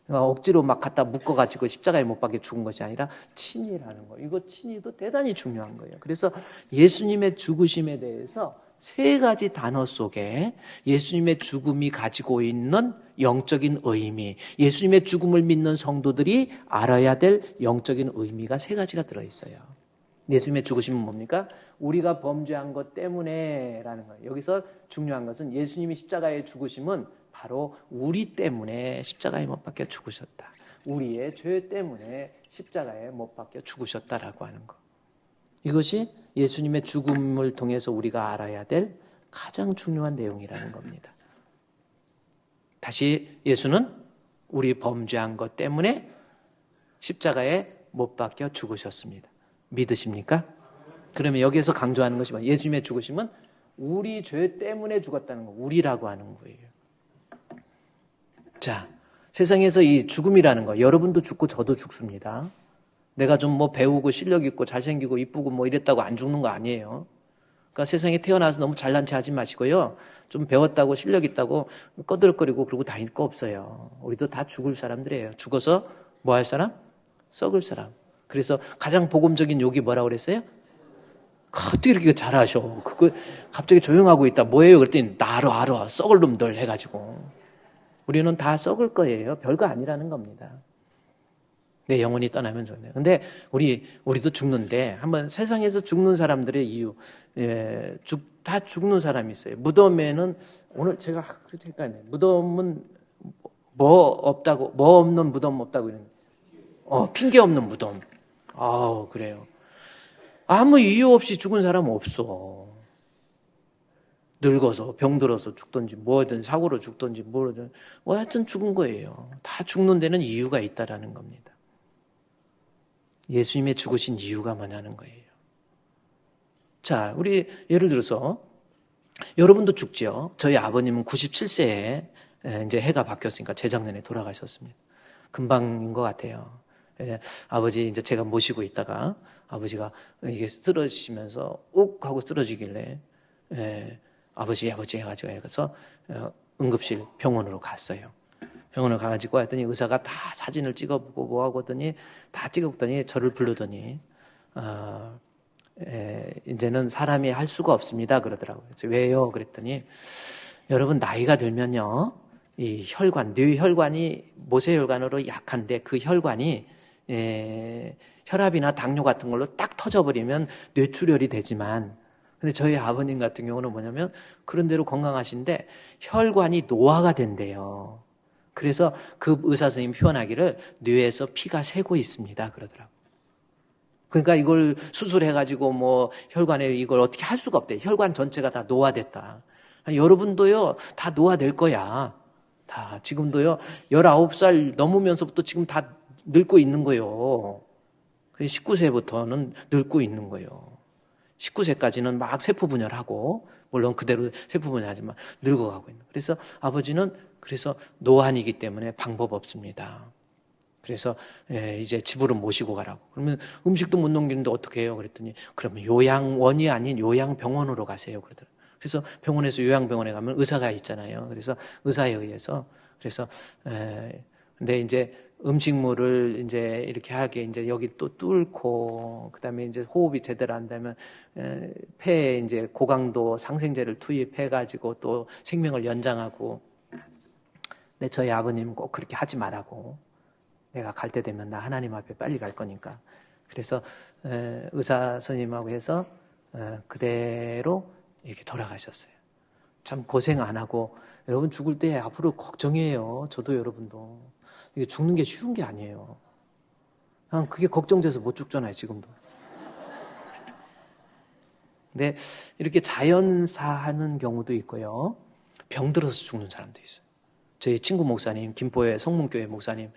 그러니까 억지로 막 갖다 묶어가지고 십자가에 못 박혀 죽은 것이 아니라 친이라는 거. 이거 친이도 대단히 중요한 거예요. 그래서 예수님의 죽으심에 대해서 세 가지 단어 속에 예수님의 죽음이 가지고 있는 영적인 의미, 예수님의 죽음을 믿는 성도들이 알아야 될 영적인 의미가 세 가지가 들어있어요. 예수님의 죽으심은 뭡니까? 우리가 범죄한 것 때문에 라는 거예요. 여기서 중요한 것은 예수님이 십자가에 죽으심은 바로 우리 때문에 십자가에 못 박혀 죽으셨다. 우리의 죄 때문에 십자가에 못 박혀 죽으셨다라고 하는 것. 이것이 예수님의 죽음을 통해서 우리가 알아야 될 가장 중요한 내용이라는 겁니다. 다시 예수는 우리 범죄한 것 때문에 십자가에 못 박혀 죽으셨습니다. 믿으십니까? 그러면 여기에서 강조하는 것이 뭐예요? 예수님의 죽으심은 우리 죄 때문에 죽었다는 거, 우리라고 하는 거예요. 자, 세상에서 이 죽음이라는 거, 여러분도 죽고 저도 죽습니다. 내가 좀 뭐 배우고 실력 있고 잘생기고 이쁘고 뭐 이랬다고 안 죽는 거 아니에요. 그러니까 세상에 태어나서 너무 잘난 체 하지 마시고요. 좀 배웠다고 실력 있다고 꺼들거리고 그러고 다닐 거 없어요. 우리도 다 죽을 사람들이에요. 죽어서 뭐 할 사람? 썩을 사람. 그래서 가장 복음적인 욕이 뭐라고 그랬어요? 어떻게 이렇게 잘하셔? 그거 갑자기 조용하고 있다. 뭐예요? 그랬더니 알아. 썩을 놈들 해가지고. 우리는 다 썩을 거예요. 별거 아니라는 겁니다. 내 영혼이 떠나면 좋네요. 근데 우리도 죽는데 한번 세상에서 죽는 사람들의 이유, 다 죽는 사람이 있어요. 무덤에는 오늘 제가 헷갈려요. 무덤은 뭐 없는 무덤 없다고 이러는. 핑계 없는 무덤. 그래요. 아무 이유 없이 죽은 사람은 없어. 늙어서 병들어서 죽든지 뭐든 사고로 죽든지 뭐든 하여튼 죽은 거예요. 다 죽는 데는 이유가 있다라는 겁니다. 예수님의 죽으신 이유가 뭐냐는 거예요. 자, 우리 예를 들어서 여러분도 죽죠. 저희 아버님은 97세에 이제 해가 바뀌었으니까 재작년에 돌아가셨습니다. 금방인 것 같아요. 아버지 이제 제가 모시고 있다가 아버지가 이게 쓰러지시면서 욱 하고 쓰러지길래 아버지 해가지고 해서 응급실 병원으로 갔어요. 병원을 가가지고 했더니 의사가 다 사진을 찍어보고 뭐하고 하더니 다 찍어보더니 저를 부르더니 이제는 사람이 할 수가 없습니다 그러더라고요. 그래서 왜요? 그랬더니 여러분 나이가 들면요 이 혈관, 뇌혈관이 모세혈관으로 약한데 그 혈관이 혈압이나 당뇨 같은 걸로 딱 터져버리면 뇌출혈이 되지만 근데 저희 아버님 같은 경우는 뭐냐면 그런 대로 건강하신데 혈관이 노화가 된대요. 그래서 그 의사 선생님이 표현하기를 뇌에서 피가 새고 있습니다 그러더라고요. 그러니까 이걸 수술해가지고 뭐 혈관에 이걸 어떻게 할 수가 없대. 혈관 전체가 다 노화됐다. 여러분도요 다 노화될 거야. 다 지금도요 19살 넘으면서부터 지금 다 늙고 있는 거예요. 19세부터는 늙고 있는 거예요. 19세까지는 막 세포 분열하고 물론 그대로 세포 분열하지만 늙어가고 있는. 그래서 아버지는 그래서 노안이기 때문에 방법 없습니다. 그래서 이제 집으로 모시고 가라고. 그러면 음식도 못 넘기는데 어떻게 해요? 그랬더니 그러면 요양원이 아닌 요양병원으로 가세요. 그러더라고요. 그래서 병원에서 요양병원에 가면 의사가 있잖아요. 그래서 의사에 의해서 그래서 근데 이제 음식물을 이제 이렇게 하게 이제 여기 또 뚫고 그다음에 이제 호흡이 제대로 안 되면 폐에 이제 고강도 상생제를 투입해 가지고 또 생명을 연장하고. 근데 저희 아버님은 꼭 그렇게 하지 말라고. 내가 갈 때 되면 나 하나님 앞에 빨리 갈 거니까. 그래서 의사 선생님하고 해서 그대로 이렇게 돌아가셨어요. 참 고생 안 하고 여러분 죽을 때 앞으로 걱정이에요. 저도 여러분도. 이게 죽는 게 쉬운 게 아니에요. 난 그게 걱정돼서 못 죽잖아요, 지금도. 근데 이렇게 자연사하는 경우도 있고요. 병들어서 죽는 사람도 있어요. 저희 친구 목사님, 김포의 성문교회 목사님,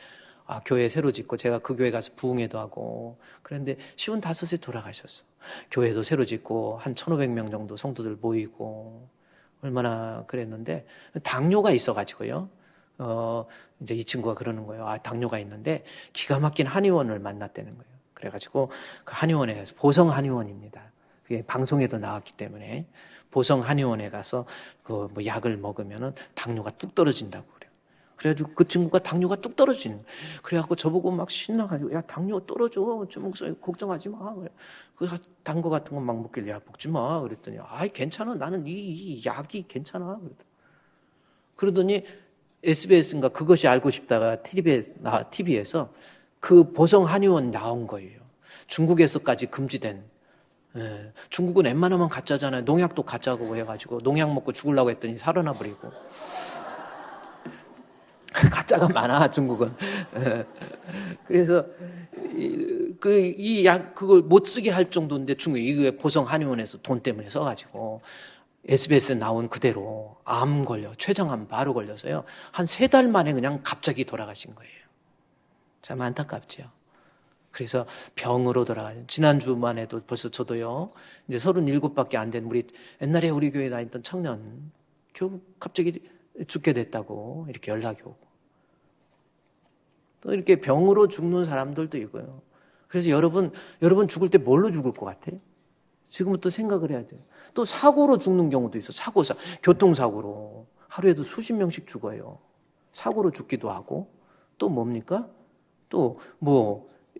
교회 새로 짓고 제가 그 교회 가서 부흥회도 하고 그런데 55세 돌아가셨어. 교회도 새로 짓고 한 1,500명 정도 성도들 모이고 얼마나 그랬는데 당뇨가 있어가지고요. 이제 이 친구가 그러는 거예요. 당뇨가 있는데 기가 막힌 한의원을 만났다는 거예요. 그래가지고 그 한의원에 가서 보성 한의원입니다. 그게 방송에도 나왔기 때문에 보성 한의원에 가서 그 뭐 약을 먹으면은 당뇨가 뚝 떨어진다고 그래요. 그래가지고 그 친구가 당뇨가 뚝 떨어지는 거예요. 그래갖고 저보고 막 신나가지고, 야, 당뇨 떨어져. 좀 걱정하지 마. 그래서 단 거 같은 거 막 먹길래, 야, 먹지 마. 그랬더니, 아이, 괜찮아. 나는 이 약이 괜찮아. 그러더니 SBS인가 그것이 알고 싶다가 TV에서 그 보성 한의원 나온 거예요. 중국에서까지 금지된. 예, 중국은 웬만하면 가짜잖아요. 농약도 가짜고 해가지고 농약 먹고 죽으려고 했더니 살아나 버리고. 가짜가 많아, 중국은. 그래서 이 약 그걸 못 쓰게 할 정도인데 중국에 이게 보성 한의원에서 돈 때문에 써가지고 SBS에 나온 그대로 암 걸려, 췌장암 바로 걸려서요. 한 3달 만에 그냥 갑자기 돌아가신 거예요. 참 안타깝죠. 그래서 병으로 돌아가요. 지난주만 해도 벌써 저도요, 이제 37밖에 안 된 우리 옛날에 우리 교회에 다니던 청년, 결국 갑자기 죽게 됐다고 이렇게 연락이 오고. 또 이렇게 병으로 죽는 사람들도 있고요. 그래서 여러분 죽을 때 뭘로 죽을 것 같아요? 지금부터 생각을 해야 돼요. 또 사고로 죽는 경우도 있어. 교통사고로. 하루에도 수십 명씩 죽어요. 사고로 죽기도 하고. 또 뭡니까? 또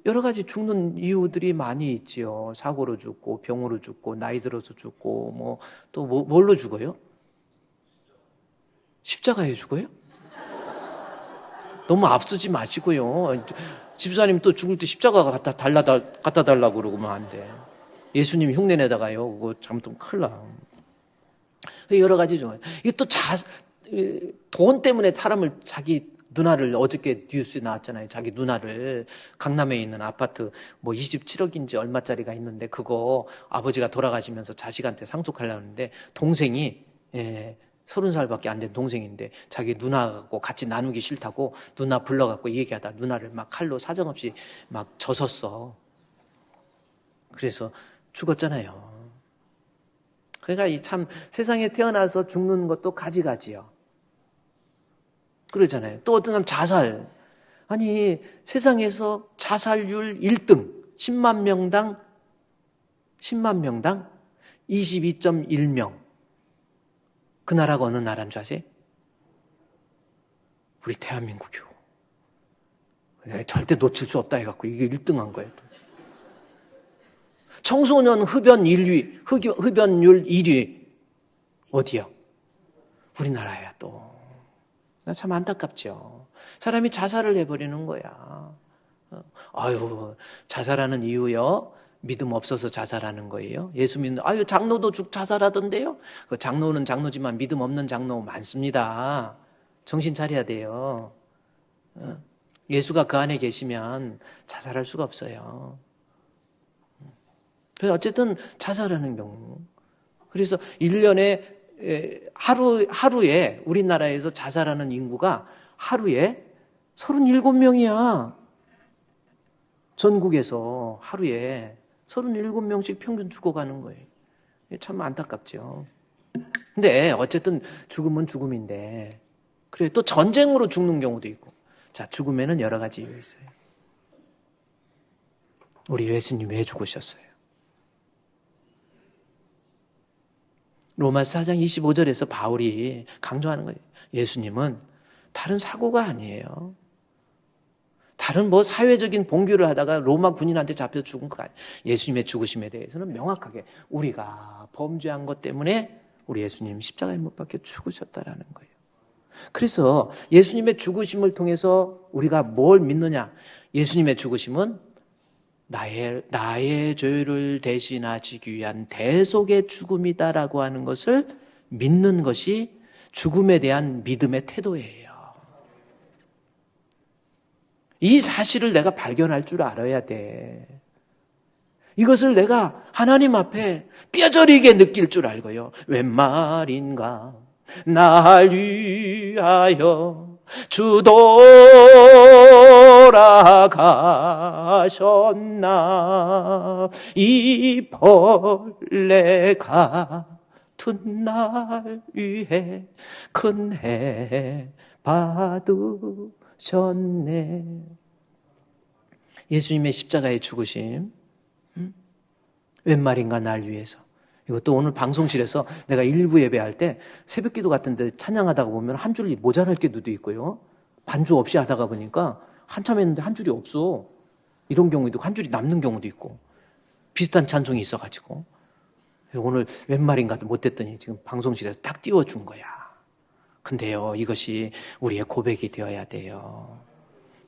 여러 가지 죽는 이유들이 많이 있지요. 사고로 죽고, 병으로 죽고, 나이 들어서 죽고, 또 뭘로 죽어요? 십자가에 죽어요? 너무 앞서지 마시고요. 집사님 또 죽을 때 십자가 갖다 달라고 그러면 안 돼. 예수님 흉내내다가요, 그거 잘못하면 큰일 나. 여러 가지 중에. 이게 또 돈 때문에 사람을 자기 누나를 어저께 뉴스에 나왔잖아요. 자기 누나를 강남에 있는 아파트 27억인지 얼마짜리가 있는데 그거 아버지가 돌아가시면서 자식한테 상속하려고 하는데 동생이 30살밖에 안 된 동생인데 자기 누나하고 같이 나누기 싫다고 누나 불러갖고 얘기하다 누나를 막 칼로 사정없이 막 젖었어. 그래서 죽었잖아요. 그러니까 참 세상에 태어나서 죽는 것도 가지가지요. 그러잖아요. 또 어떤 사람 자살. 아니 세상에서 자살률 1등 10만 명당 22.1명. 그 나라가 어느 나라인 줄 아세요? 우리 대한민국이요. 절대 놓칠 수 없다 해갖고 이게 1등한 거예요. 청소년 흡연율 1위 어디요? 우리나라야 또. 나 참 안타깝죠. 사람이 자살을 해버리는 거야. 아유, 자살하는 이유요? 믿음 없어서 자살하는 거예요. 예수 믿는, 장로도 자살하던데요? 그 장로는 장로지만 믿음 없는 장로 많습니다. 정신 차려야 돼요. 예수가 그 안에 계시면 자살할 수가 없어요. 그래서 어쨌든 자살하는 경우. 그래서 1년에 하루에 우리나라에서 자살하는 인구가 하루에 37명이야. 전국에서 하루에 37명씩 평균 죽어가는 거예요. 참 안타깝죠. 근데 어쨌든 죽음은 죽음인데 그래 또 전쟁으로 죽는 경우도 있고. 자, 죽음에는 여러 가지 이유가 있어요. 우리 예수님 왜 죽으셨어요? 로마서 4장 25절에서 바울이 강조하는 거예요. 예수님은 다른 사고가 아니에요. 다른 사회적인 봉규를 하다가 로마 군인한테 잡혀 죽은 거 아니에요. 예수님의 죽으심에 대해서는 명확하게 우리가 범죄한 것 때문에 우리 예수님 십자가에 못 박혀 죽으셨다라는 거예요. 그래서 예수님의 죽으심을 통해서 우리가 뭘 믿느냐? 예수님의 죽으심은 나의 죄를 대신하시기 위한 대속의 죽음이다라고 하는 것을 믿는 것이 죽음에 대한 믿음의 태도예요. 이 사실을 내가 발견할 줄 알아야 돼. 이것을 내가 하나님 앞에 뼈저리게 느낄 줄 알고요. 웬 말인가 날 위하여 주 돌아가셨나 이 벌레 같은 날 위해 큰 해 받으셨네. 예수님의 십자가의 죽으심, 웬 말인가 날 위해서. 이것도 오늘 방송실에서 내가 일부 예배할 때 새벽기도 같은데 찬양하다가 보면 한 줄이 모자랄 때도 있고요. 반주 없이 하다가 보니까 한참 했는데 한 줄이 없어. 이런 경우도 한 줄이 남는 경우도 있고 비슷한 찬송이 있어가지고 오늘 웬 말인가 못했더니 지금 방송실에서 딱 띄워준 거야. 근데요, 이것이 우리의 고백이 되어야 돼요.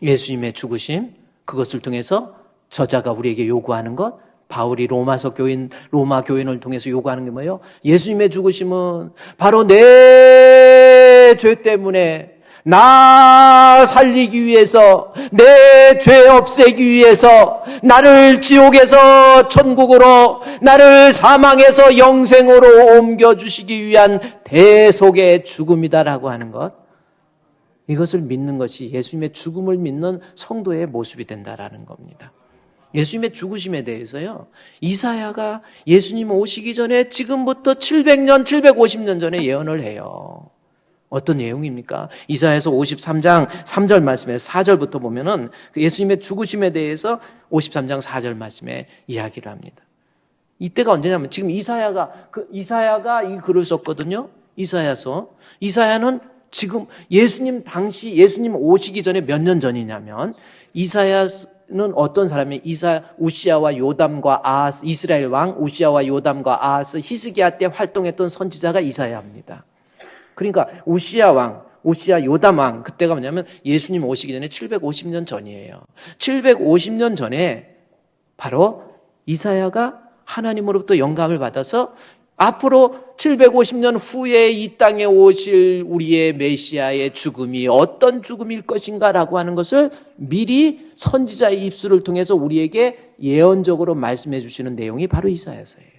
예수님의 죽으심, 그것을 통해서 저자가 우리에게 요구하는 것, 바울이 로마 교인을 통해서 요구하는 게 뭐예요? 예수님의 죽으심은 바로 내 죄 때문에 나 살리기 위해서, 내 죄 없애기 위해서, 나를 지옥에서 천국으로, 나를 사망에서 영생으로 옮겨주시기 위한 대속의 죽음이다라고 하는 것. 이것을 믿는 것이 예수님의 죽음을 믿는 성도의 모습이 된다라는 겁니다. 예수님의 죽으심에 대해서요, 이사야가 예수님 오시기 전에 지금부터 700년, 750년 전에 예언을 해요. 어떤 내용입니까? 이사야서 53장 3절 말씀에 4절부터 보면은 예수님의 죽으심에 대해서 53장 4절 말씀에 이야기를 합니다. 이때가 언제냐면 지금 이사야가 이 글을 썼거든요. 이사야는 지금 예수님 오시기 전에 몇 년 전이냐면 이사야는 어떤 사람이 우시야와 요담과 아하스, 이스라엘 왕 우시야와 요담과 아하스, 히스기야 때 활동했던 선지자가 이사야입니다. 그러니까 우시야 요담 왕, 그때가 뭐냐면 예수님 오시기 전에 750년 전이에요. 750년 전에 바로 이사야가 하나님으로부터 영감을 받아서 앞으로 750년 후에 이 땅에 오실 우리의 메시아의 죽음이 어떤 죽음일 것인가라고 하는 것을 미리 선지자의 입술을 통해서 우리에게 예언적으로 말씀해 주시는 내용이 바로 이사야서예요.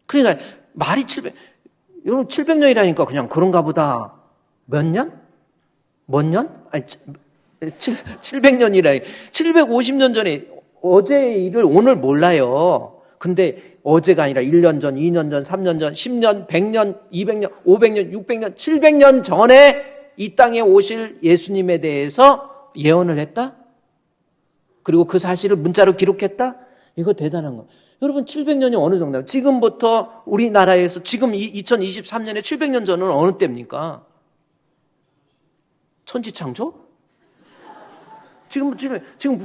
그러니까 말이 700년이라니까 그냥 그런가 보다. 몇 년? 몇 년? 아니, 700년이라. 750년 전에 어제의 일을 오늘 몰라요. 근데 어제가 아니라 1년 전, 2년 전, 3년 전, 10년, 100년, 200년, 500년, 600년, 700년 전에 이 땅에 오실 예수님에 대해서 예언을 했다? 그리고 그 사실을 문자로 기록했다? 이거 대단한 거. 여러분 700년이 어느 정도예요? 지금부터 우리나라에서 지금 2023년에 700년 전은 어느 때입니까? 천지창조? 지금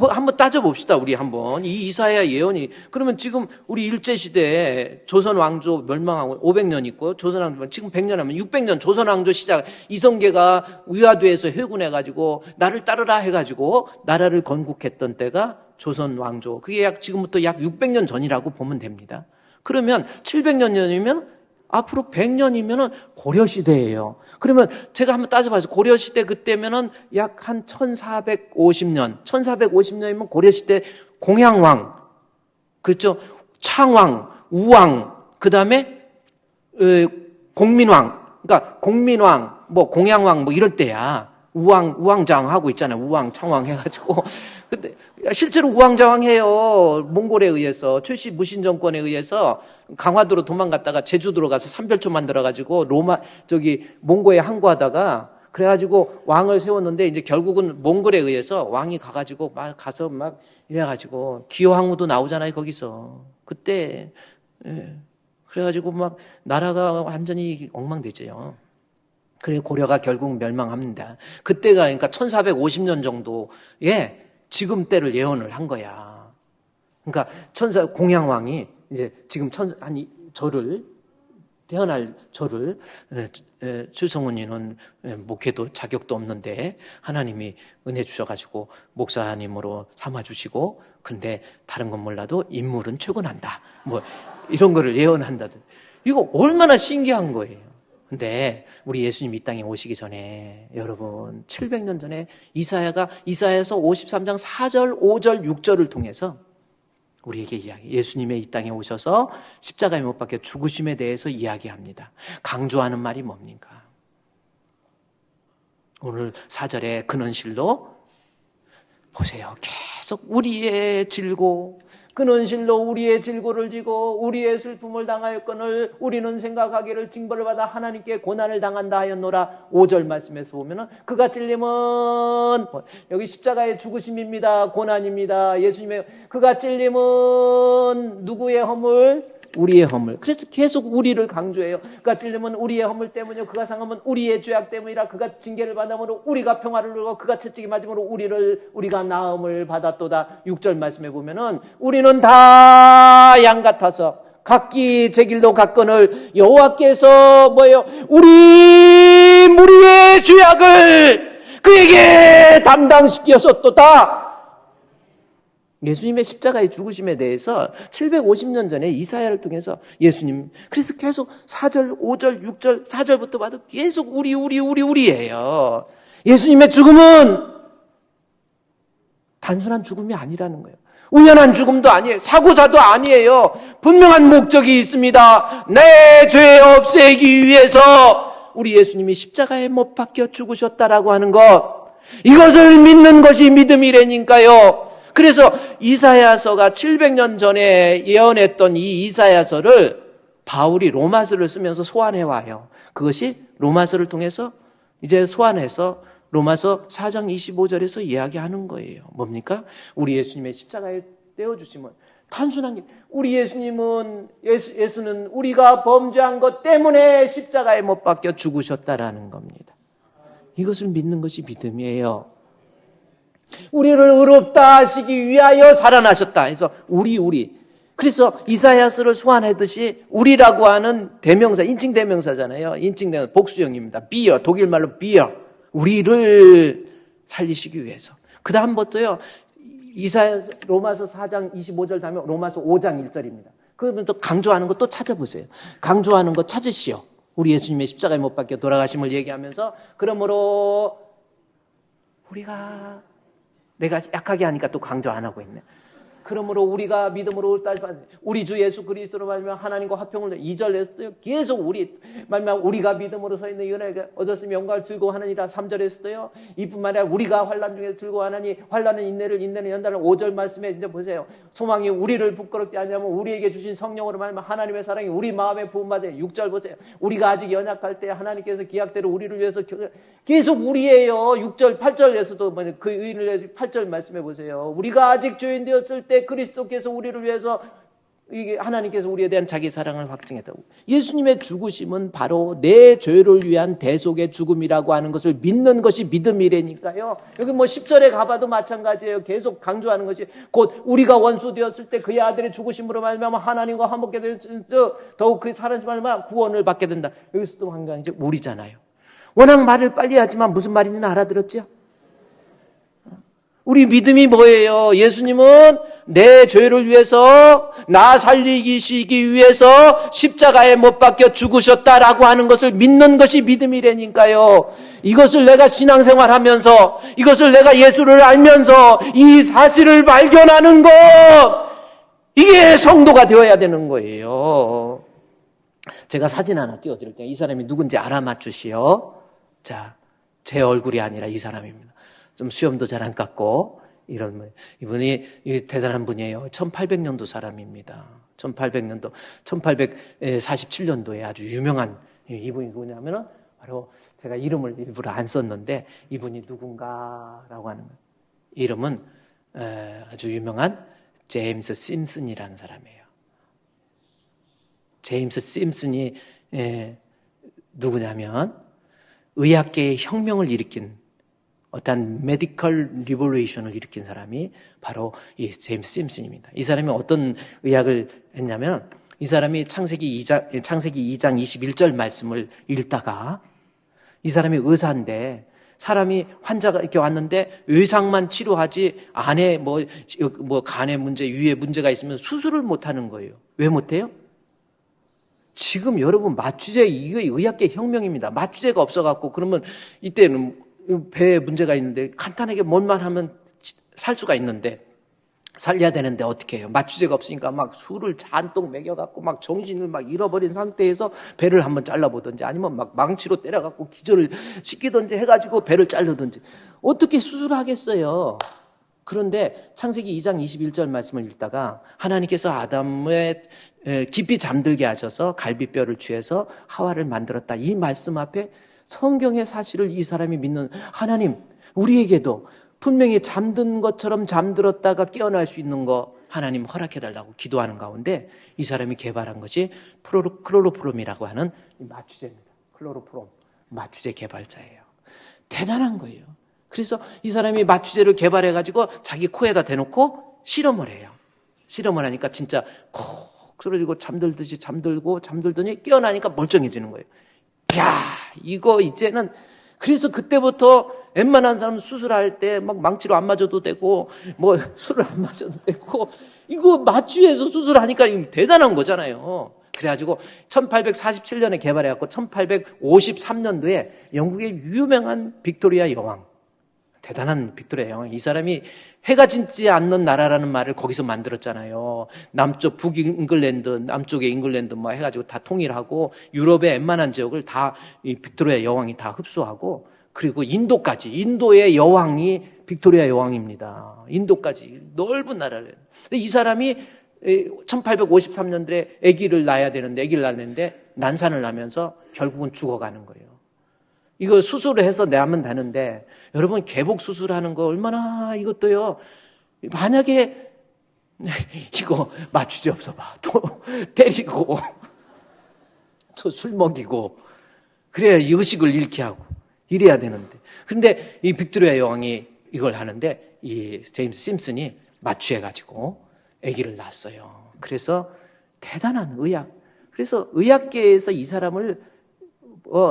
한번 따져봅시다. 우리 한번 이 이사야 예언이 그러면 지금 우리 일제시대에 조선 왕조 멸망하고 500년 있고 조선 왕조 지금 100년 하면 600년 조선 왕조 시작 이성계가 위화도에서 회군해가지고 나를 따르라 해가지고 나라를 건국했던 때가 조선 왕조. 그게 지금부터 약 600년 전이라고 보면 됩니다. 그러면 700년 전이면 앞으로 100년이면은 고려시대예요. 그러면 제가 한번 따져봐서 고려시대 그때면은 약 한 1450년이면 고려시대 공양왕, 그렇죠? 창왕, 우왕, 그 다음에 공민왕, 그러니까 공민왕, 공양왕 이럴 때야. 우왕좌왕하고 있잖아요. 우왕, 창왕 해가지고. 근데 실제로 우왕좌왕해요. 몽골에 의해서 최씨 무신 정권에 의해서 강화도로 도망갔다가 제주도로 가서 삼별초 만들어가지고 몽고에 항구하다가 그래가지고 왕을 세웠는데 이제 결국은 몽골에 의해서 왕이 가가지고 가서 이래가지고 기호항우도 나오잖아요. 거기서 그때 그래가지고 나라가 완전히 엉망되죠. 그리고 고려가 결국 멸망합니다. 그때가 그러니까 1450년 정도에 지금 때를 예언을 한 거야. 그러니까 공양왕이 이제 지금 태어날 저를 최성훈이는 목회도 자격도 없는데 하나님이 은혜 주셔가지고 목사님으로 삼아주시고 근데 다른 건 몰라도 인물은 최고난다. 이런 거를 예언한다든. 이거 얼마나 신기한 거예요. 근데 우리 예수님 이 땅에 오시기 전에 여러분 700년 전에 이사야서 53장 4절, 5절, 6절을 통해서 우리에게 예수님의 이 땅에 오셔서 십자가에 못 박혀 죽으심에 대해서 이야기합니다. 강조하는 말이 뭡니까? 오늘 4절에 근원실로 보세요. 계속 우리의 질고 근원실로 우리의 질고를 지고 우리의 슬픔을 당하였거늘 우리는 생각하기를 징벌을 받아 하나님께 고난을 당한다 하였노라. 5절 말씀에서 보면은 그가 찔림은 여기 십자가의 죽으심입니다. 고난입니다. 예수님의 그가 찔림은 누구의 허물? 우리의 허물. 그래서 계속 우리를 강조해요. 그가 찔리면 우리의 허물 때문이요, 그가 상하면 우리의 죄악 때문이라. 그가 징계를 받음으로 우리가 평화를 누리고 그가 채찍이 맞음으로 우리가 나음을 받았도다. 6절 말씀해 보면은 우리는 다 양 같아서 각기 제 길로 갔거늘 여호와께서 뭐예요? 우리 무리의 죄악을 그에게 담당시켰었도다. 예수님의 십자가의 죽으심에 대해서 750년 전에 이사야를 통해서 예수님, 그래서 계속 4절, 5절, 6절, 4절부터 봐도 계속 우리예요. 예수님의 죽음은 단순한 죽음이 아니라는 거예요. 우연한 죽음도 아니에요. 사고사도 아니에요. 분명한 목적이 있습니다. 내 죄 없애기 위해서 우리 예수님이 십자가에 못 박혀 죽으셨다라고 하는 것, 이것을 믿는 것이 믿음이라니까요. 그래서 이사야서가 700년 전에 예언했던 이 이사야서를 바울이 로마서를 쓰면서 소환해 와요. 그것이 로마서를 통해서 이제 소환해서 로마서 4장 25절에서 이야기하는 거예요. 뭡니까? 우리 예수님의 십자가에 떼어주심은 단순한 게, 우리 예수는 우리가 범죄한 것 때문에 십자가에 못 박혀 죽으셨다라는 겁니다. 이것을 믿는 것이 믿음이에요. 우리를 의롭다 하시기 위하여 살아나셨다 해서 우리. 그래서 이사야서를 소환하듯이 우리라고 하는 대명사, 인칭 대명사잖아요. 인칭 대명사 복수형입니다. 비어, 독일 말로 비어. 우리를 살리시기 위해서. 그 다음부터요, 이사야 로마서 4장 25절 다음에 로마서 5장 1절입니다. 그러면 또 강조하는 거 또 찾아보세요. 강조하는 거 찾으시오. 우리 예수님의 십자가에 못 박혀 돌아가심을 얘기하면서, 그러므로 내가 약하게 하니까 또 강조 안 하고 있네. 그러므로 우리가 믿음으로 우리 주 예수 그리스도로 말미암아 하나님과 화평을 2절에서도요. 계속 우리가 믿음으로 서 있는 이 은혜가 얻었으면 영광을 즐거워하느니라 3절에서도요. 이뿐만 아니라 우리가 환난 중에 즐거워하나니 환난은 인내를, 인내는 연단을. 5절 말씀에 이제 보세요. 소망이 우리를 부끄럽게 하냐면 우리에게 주신 성령으로 말미암아 하나님의 사랑이 우리 마음에 부음받아요. 6절 보세요. 우리가 아직 연약할 때 하나님께서 기약대로 우리를 위해서 계속 우리예요. 6절 8절에서도 그 의인을 위해서 8절 말씀해 보세요. 우리가 아직 죄인 되었을 때 그리스도께서 우리를 위해서, 이게 하나님께서 우리에 대한 자기 사랑을 확증했다고. 예수님의 죽으심은 바로 내 죄를 위한 대속의 죽음이라고 하는 것을 믿는 것이 믿음이라니까요. 여기 10절에 가봐도 마찬가지예요. 계속 강조하는 것이, 곧 우리가 원수 되었을 때 그의 아들의 죽으심으로 말미암아 하나님과 화목게 되었을 때 더욱 그의 살아나심으로 말미암아 구원을 받게 된다. 여기서 또 한 가지, 우리잖아요. 워낙 말을 빨리 하지만 무슨 말인지는 알아들었죠? 우리 믿음이 뭐예요? 예수님은 내 죄를 위해서, 나 살리시기 위해서 십자가에 못 박혀 죽으셨다라고 하는 것을 믿는 것이 믿음이라니까요. 이것을 내가 신앙생활하면서, 이것을 내가 예수를 알면서 이 사실을 발견하는 것, 이게 성도가 되어야 되는 거예요. 제가 사진 하나 띄워드릴게요. 이 사람이 누군지 알아맞추시오. 자, 제 얼굴이 아니라 이 사람입니다. 좀 수염도 잘 안 깎고, 이분이 대단한 분이에요. 1800년도 사람입니다. 1847년도에 아주 유명한 이분이 누구냐면은, 바로 제가 이름을 일부러 안 썼는데, 이분이 누군가라고 하는 거예요. 이름은 아주 유명한 제임스 심슨이라는 사람이에요. 제임스 심슨이 누구냐면, 의학계의 혁명을 일으킨, 어떤 메디컬 리볼루션을 일으킨 사람이 바로 이 제임스 심슨입니다. 이 사람이 어떤 의학을 했냐면, 이 사람이 창세기 2장 21절 말씀을 읽다가, 이 사람이 의사인데, 사람이 환자가 이렇게 왔는데 의상만 치료하지 안에 간에 문제, 위에 문제가 있으면 수술을 못 하는 거예요. 왜 못 해요? 지금 여러분 마취제, 이거 의학계 혁명입니다. 마취제가 없어갖고, 그러면 이때는 배에 문제가 있는데 간단하게 뭔만 하면 살 수가 있는데, 살려야 되는데 어떻게 해요? 마취제가 없으니까 막 술을 잔뜩 먹여갖고 막 정신을 막 잃어버린 상태에서 배를 한번 잘라보든지, 아니면 막 망치로 때려갖고 기절을 시키든지 해가지고 배를 자르든지, 어떻게 수술하겠어요? 그런데 창세기 2장 21절 말씀을 읽다가 하나님께서 아담의 깊이 잠들게 하셔서 갈비뼈를 취해서 하와를 만들었다. 이 말씀 앞에 성경의 사실을 이 사람이 믿는, 하나님, 우리에게도 분명히 잠든 것처럼 잠들었다가 깨어날 수 있는 거, 하나님 허락해달라고 기도하는 가운데 이 사람이 개발한 것이 클로로프롬이라고 하는 마취제입니다. 클로로프롬, 마취제 개발자예요. 대단한 거예요. 그래서 이 사람이 마취제를 개발해가지고 자기 코에다 대놓고 실험을 해요. 실험을 하니까 진짜 콕 쓰러지고 잠들더니 깨어나니까 멀쩡해지는 거예요. 야, 이거 이제는, 그래서 그때부터 웬만한 사람 수술할 때 막 망치로 안 맞아도 되고 뭐 술을 안 마셔도 되고 이거 마취해서 수술하니까 대단한 거잖아요. 그래가지고 1847년에 개발해갖고 1853년도에 영국의 유명한 빅토리아 여왕, 대단한 빅토리아 여왕, 이 사람이 해가 지지 않는 나라라는 말을 거기서 만들었잖아요. 남쪽 북잉글랜드, 남쪽의 잉글랜드 뭐 해가지고 다 통일하고 유럽의 웬만한 지역을 다 이 빅토리아 여왕이 다 흡수하고, 그리고 인도까지, 인도의 여왕이 빅토리아 여왕입니다. 인도까지 넓은 나라를. 근데 이 사람이 1853년도에 아기를 낳아야 되는데, 아기를 낳았는데 난산을 나면서 결국은 죽어가는 거예요. 이거 수술을 해서 내면 되는데, 여러분 개복 수술하는 거 얼마나, 이것도요, 만약에 이거 마취제 없어 봐, 또 때리고 또 술 먹이고 그래야 의식을 잃게 하고 이래야 되는데, 근데 이 빅토리아 여왕이 이걸 하는데 이 제임스 심슨이 마취해가지고 아기를 낳았어요. 그래서 대단한 의학, 그래서 의학계에서 이 사람을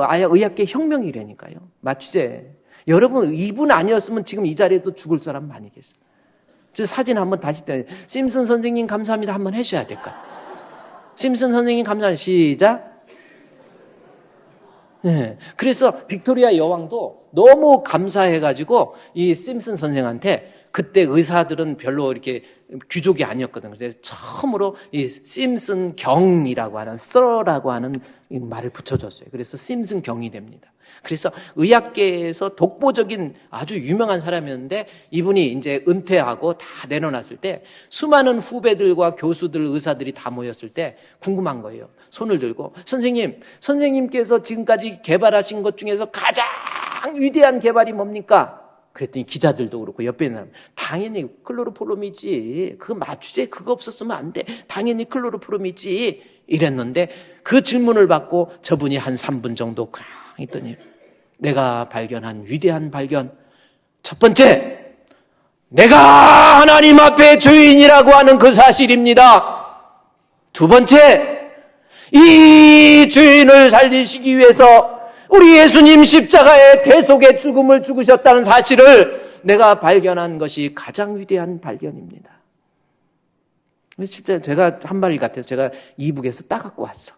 아예 의학계 혁명이라니까요. 마취제. 여러분, 이분 아니었으면 지금 이 자리에도 죽을 사람 많이 계세요. 저 사진 한번 다시 때 심슨 선생님 감사합니다 한번 하셔야 될까? 심슨 선생님 감사합니다. 시작. 네. 그래서 빅토리아 여왕도 너무 감사해가지고 이 심슨 선생한테, 그때 의사들은 별로 이렇게 귀족이 아니었거든요. 그래서 처음으로 이 심슨 경이라고 하는, 서라고 하는 말을 붙여줬어요. 그래서 심슨 경이 됩니다. 그래서 의학계에서 독보적인 아주 유명한 사람이었는데, 이분이 이제 은퇴하고 다 내려놨을 때 수많은 후배들과 교수들, 의사들이 다 모였을 때 궁금한 거예요. 손을 들고, 선생님께서 지금까지 개발하신 것 중에서 가장 위대한 개발이 뭡니까? 그랬더니 기자들도 그렇고 옆에 있는 사람, 당연히 클로로폼이지, 그 마취제 그거 없었으면 안 돼, 당연히 클로로폼이지 이랬는데, 그 질문을 받고 저분이 한 3분 정도 그냥 있더니, 내가 발견한 위대한 발견, 첫 번째, 내가 하나님 앞에 주인이라고 하는 그 사실입니다. 두 번째, 이 주인을 살리시기 위해서 우리 예수님 십자가의 대속의 죽음을 죽으셨다는 사실을 내가 발견한 것이 가장 위대한 발견입니다. 진짜 제가 한 말 같아서 제가 이북에서 따갖고 왔어.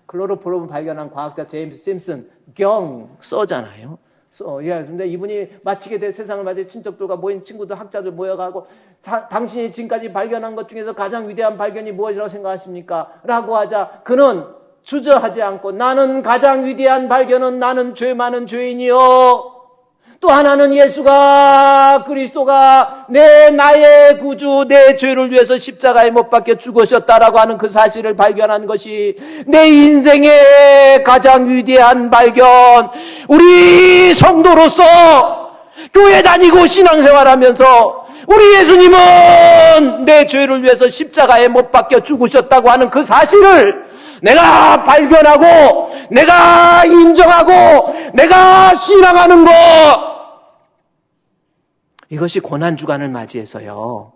클로로폼을 발견한 과학자 제임스 심슨 경 써잖아요. 근데 이분이 마치게 된 세상을 맞이해 친척들과 모인 친구들, 학자들 모여가고, 당신이 지금까지 발견한 것 중에서 가장 위대한 발견이 무엇이라고 생각하십니까? 라고 하자 그는 주저하지 않고, 나는 가장 위대한 발견은 나는 죄 많은 죄인이요, 또 하나는 예수가, 그리스도가 나의 구주, 내 죄를 위해서 십자가에 못 박혀 죽으셨다라고 하는 그 사실을 발견한 것이 내 인생의 가장 위대한 발견. 우리 성도로서 교회 다니고 신앙생활하면서 우리 예수님은 내 죄를 위해서 십자가에 못 박혀 죽으셨다고 하는 그 사실을 내가 발견하고, 내가 인정하고, 내가 신앙하는 것, 이것이 고난주간을 맞이해서요,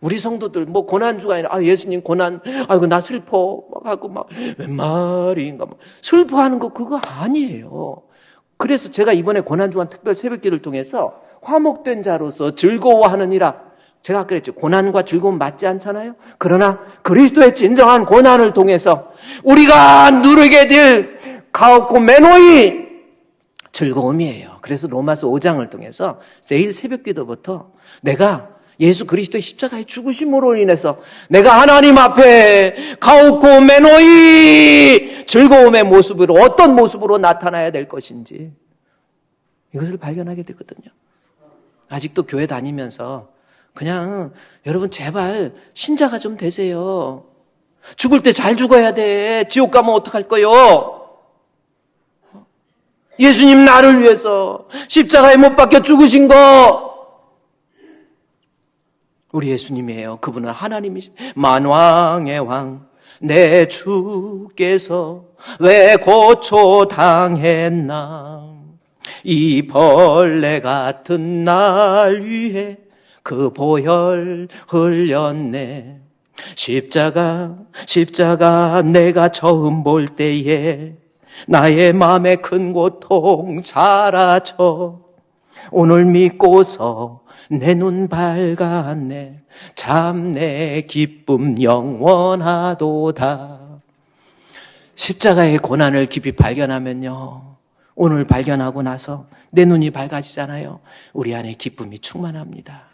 우리 성도들 뭐 고난주간이라, 예수님 고난, 아이고 나 슬퍼 하고 막 웬 말인가 막 슬퍼하는 거 그거 아니에요. 그래서 제가 이번에 고난주간 특별 새벽기를 통해서 화목된 자로서 즐거워하느니라, 제가 아까 그랬죠. 고난과 즐거움 맞지 않잖아요. 그러나 그리스도의 진정한 고난을 통해서 우리가 누리게 될 가옵고 매노이 즐거움이에요. 그래서 로마서 5장을 통해서 내일 새벽기도부터 내가 예수 그리스도의 십자가의 죽으심으로 인해서 내가 하나님 앞에 가옵고 매노이 즐거움의 모습으로, 어떤 모습으로 나타나야 될 것인지, 이것을 발견하게 되거든요. 아직도 교회 다니면서 그냥 여러분 제발 신자가 좀 되세요. 죽을 때 잘 죽어야 돼. 지옥 가면 어떡할 거요? 예수님 나를 위해서 십자가에 못 박혀 죽으신 거 우리 예수님이에요. 그분은 하나님이신 만왕의 왕 내 주께서 왜 고초당했나. 이 벌레 같은 날 위해 그 보혈 흘렸네. 십자가 내가 처음 볼 때에 나의 마음의 큰 고통 사라져. 오늘 믿고서 내 눈 밝았네. 참 내 기쁨 영원하도다. 십자가의 고난을 깊이 발견하면요, 오늘 발견하고 나서 내 눈이 밝아지잖아요. 우리 안에 기쁨이 충만합니다.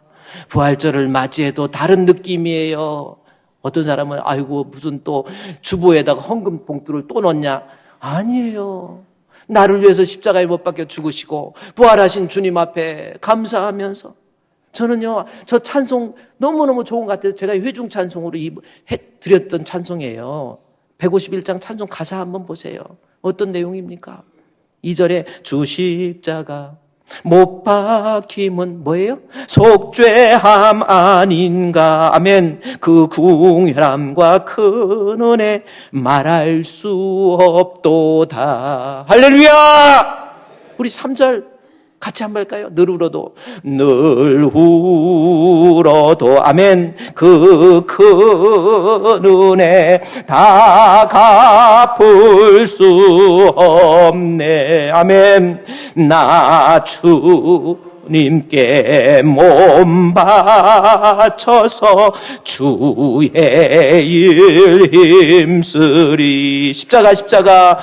부활절을 맞이해도 다른 느낌이에요. 어떤 사람은 아이고 무슨 또 주보에다가 헌금 봉투를 또 넣냐. 아니에요. 나를 위해서 십자가에 못 박혀 죽으시고 부활하신 주님 앞에 감사하면서, 저는요, 저 찬송 너무너무 좋은 것 같아서 제가 회중 찬송으로 드렸던 찬송이에요. 151장 찬송 가사 한번 보세요. 어떤 내용입니까? 2절에 주 십자가 못 박힘은 뭐예요? 속죄함 아닌가. 아멘. 그 궁혈함과 큰 은혜 말할 수 없도다. 할렐루야. 우리 3절 같이 한번 할까요? 늘 울어도 아멘. 그 큰 은혜 다 갚을 수 없네. 아멘. 나 주님께 몸 바쳐서 주의 일 힘쓰리. 십자가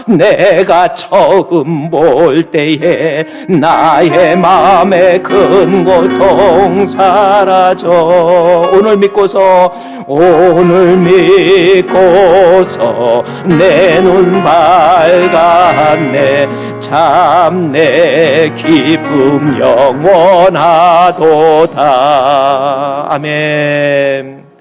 내가 처음 볼 때에 나의 마음의 큰 고통 사라져. 오늘 믿고서 내 눈 밝았네. 참 내 기쁨 영원하도다. 아멘.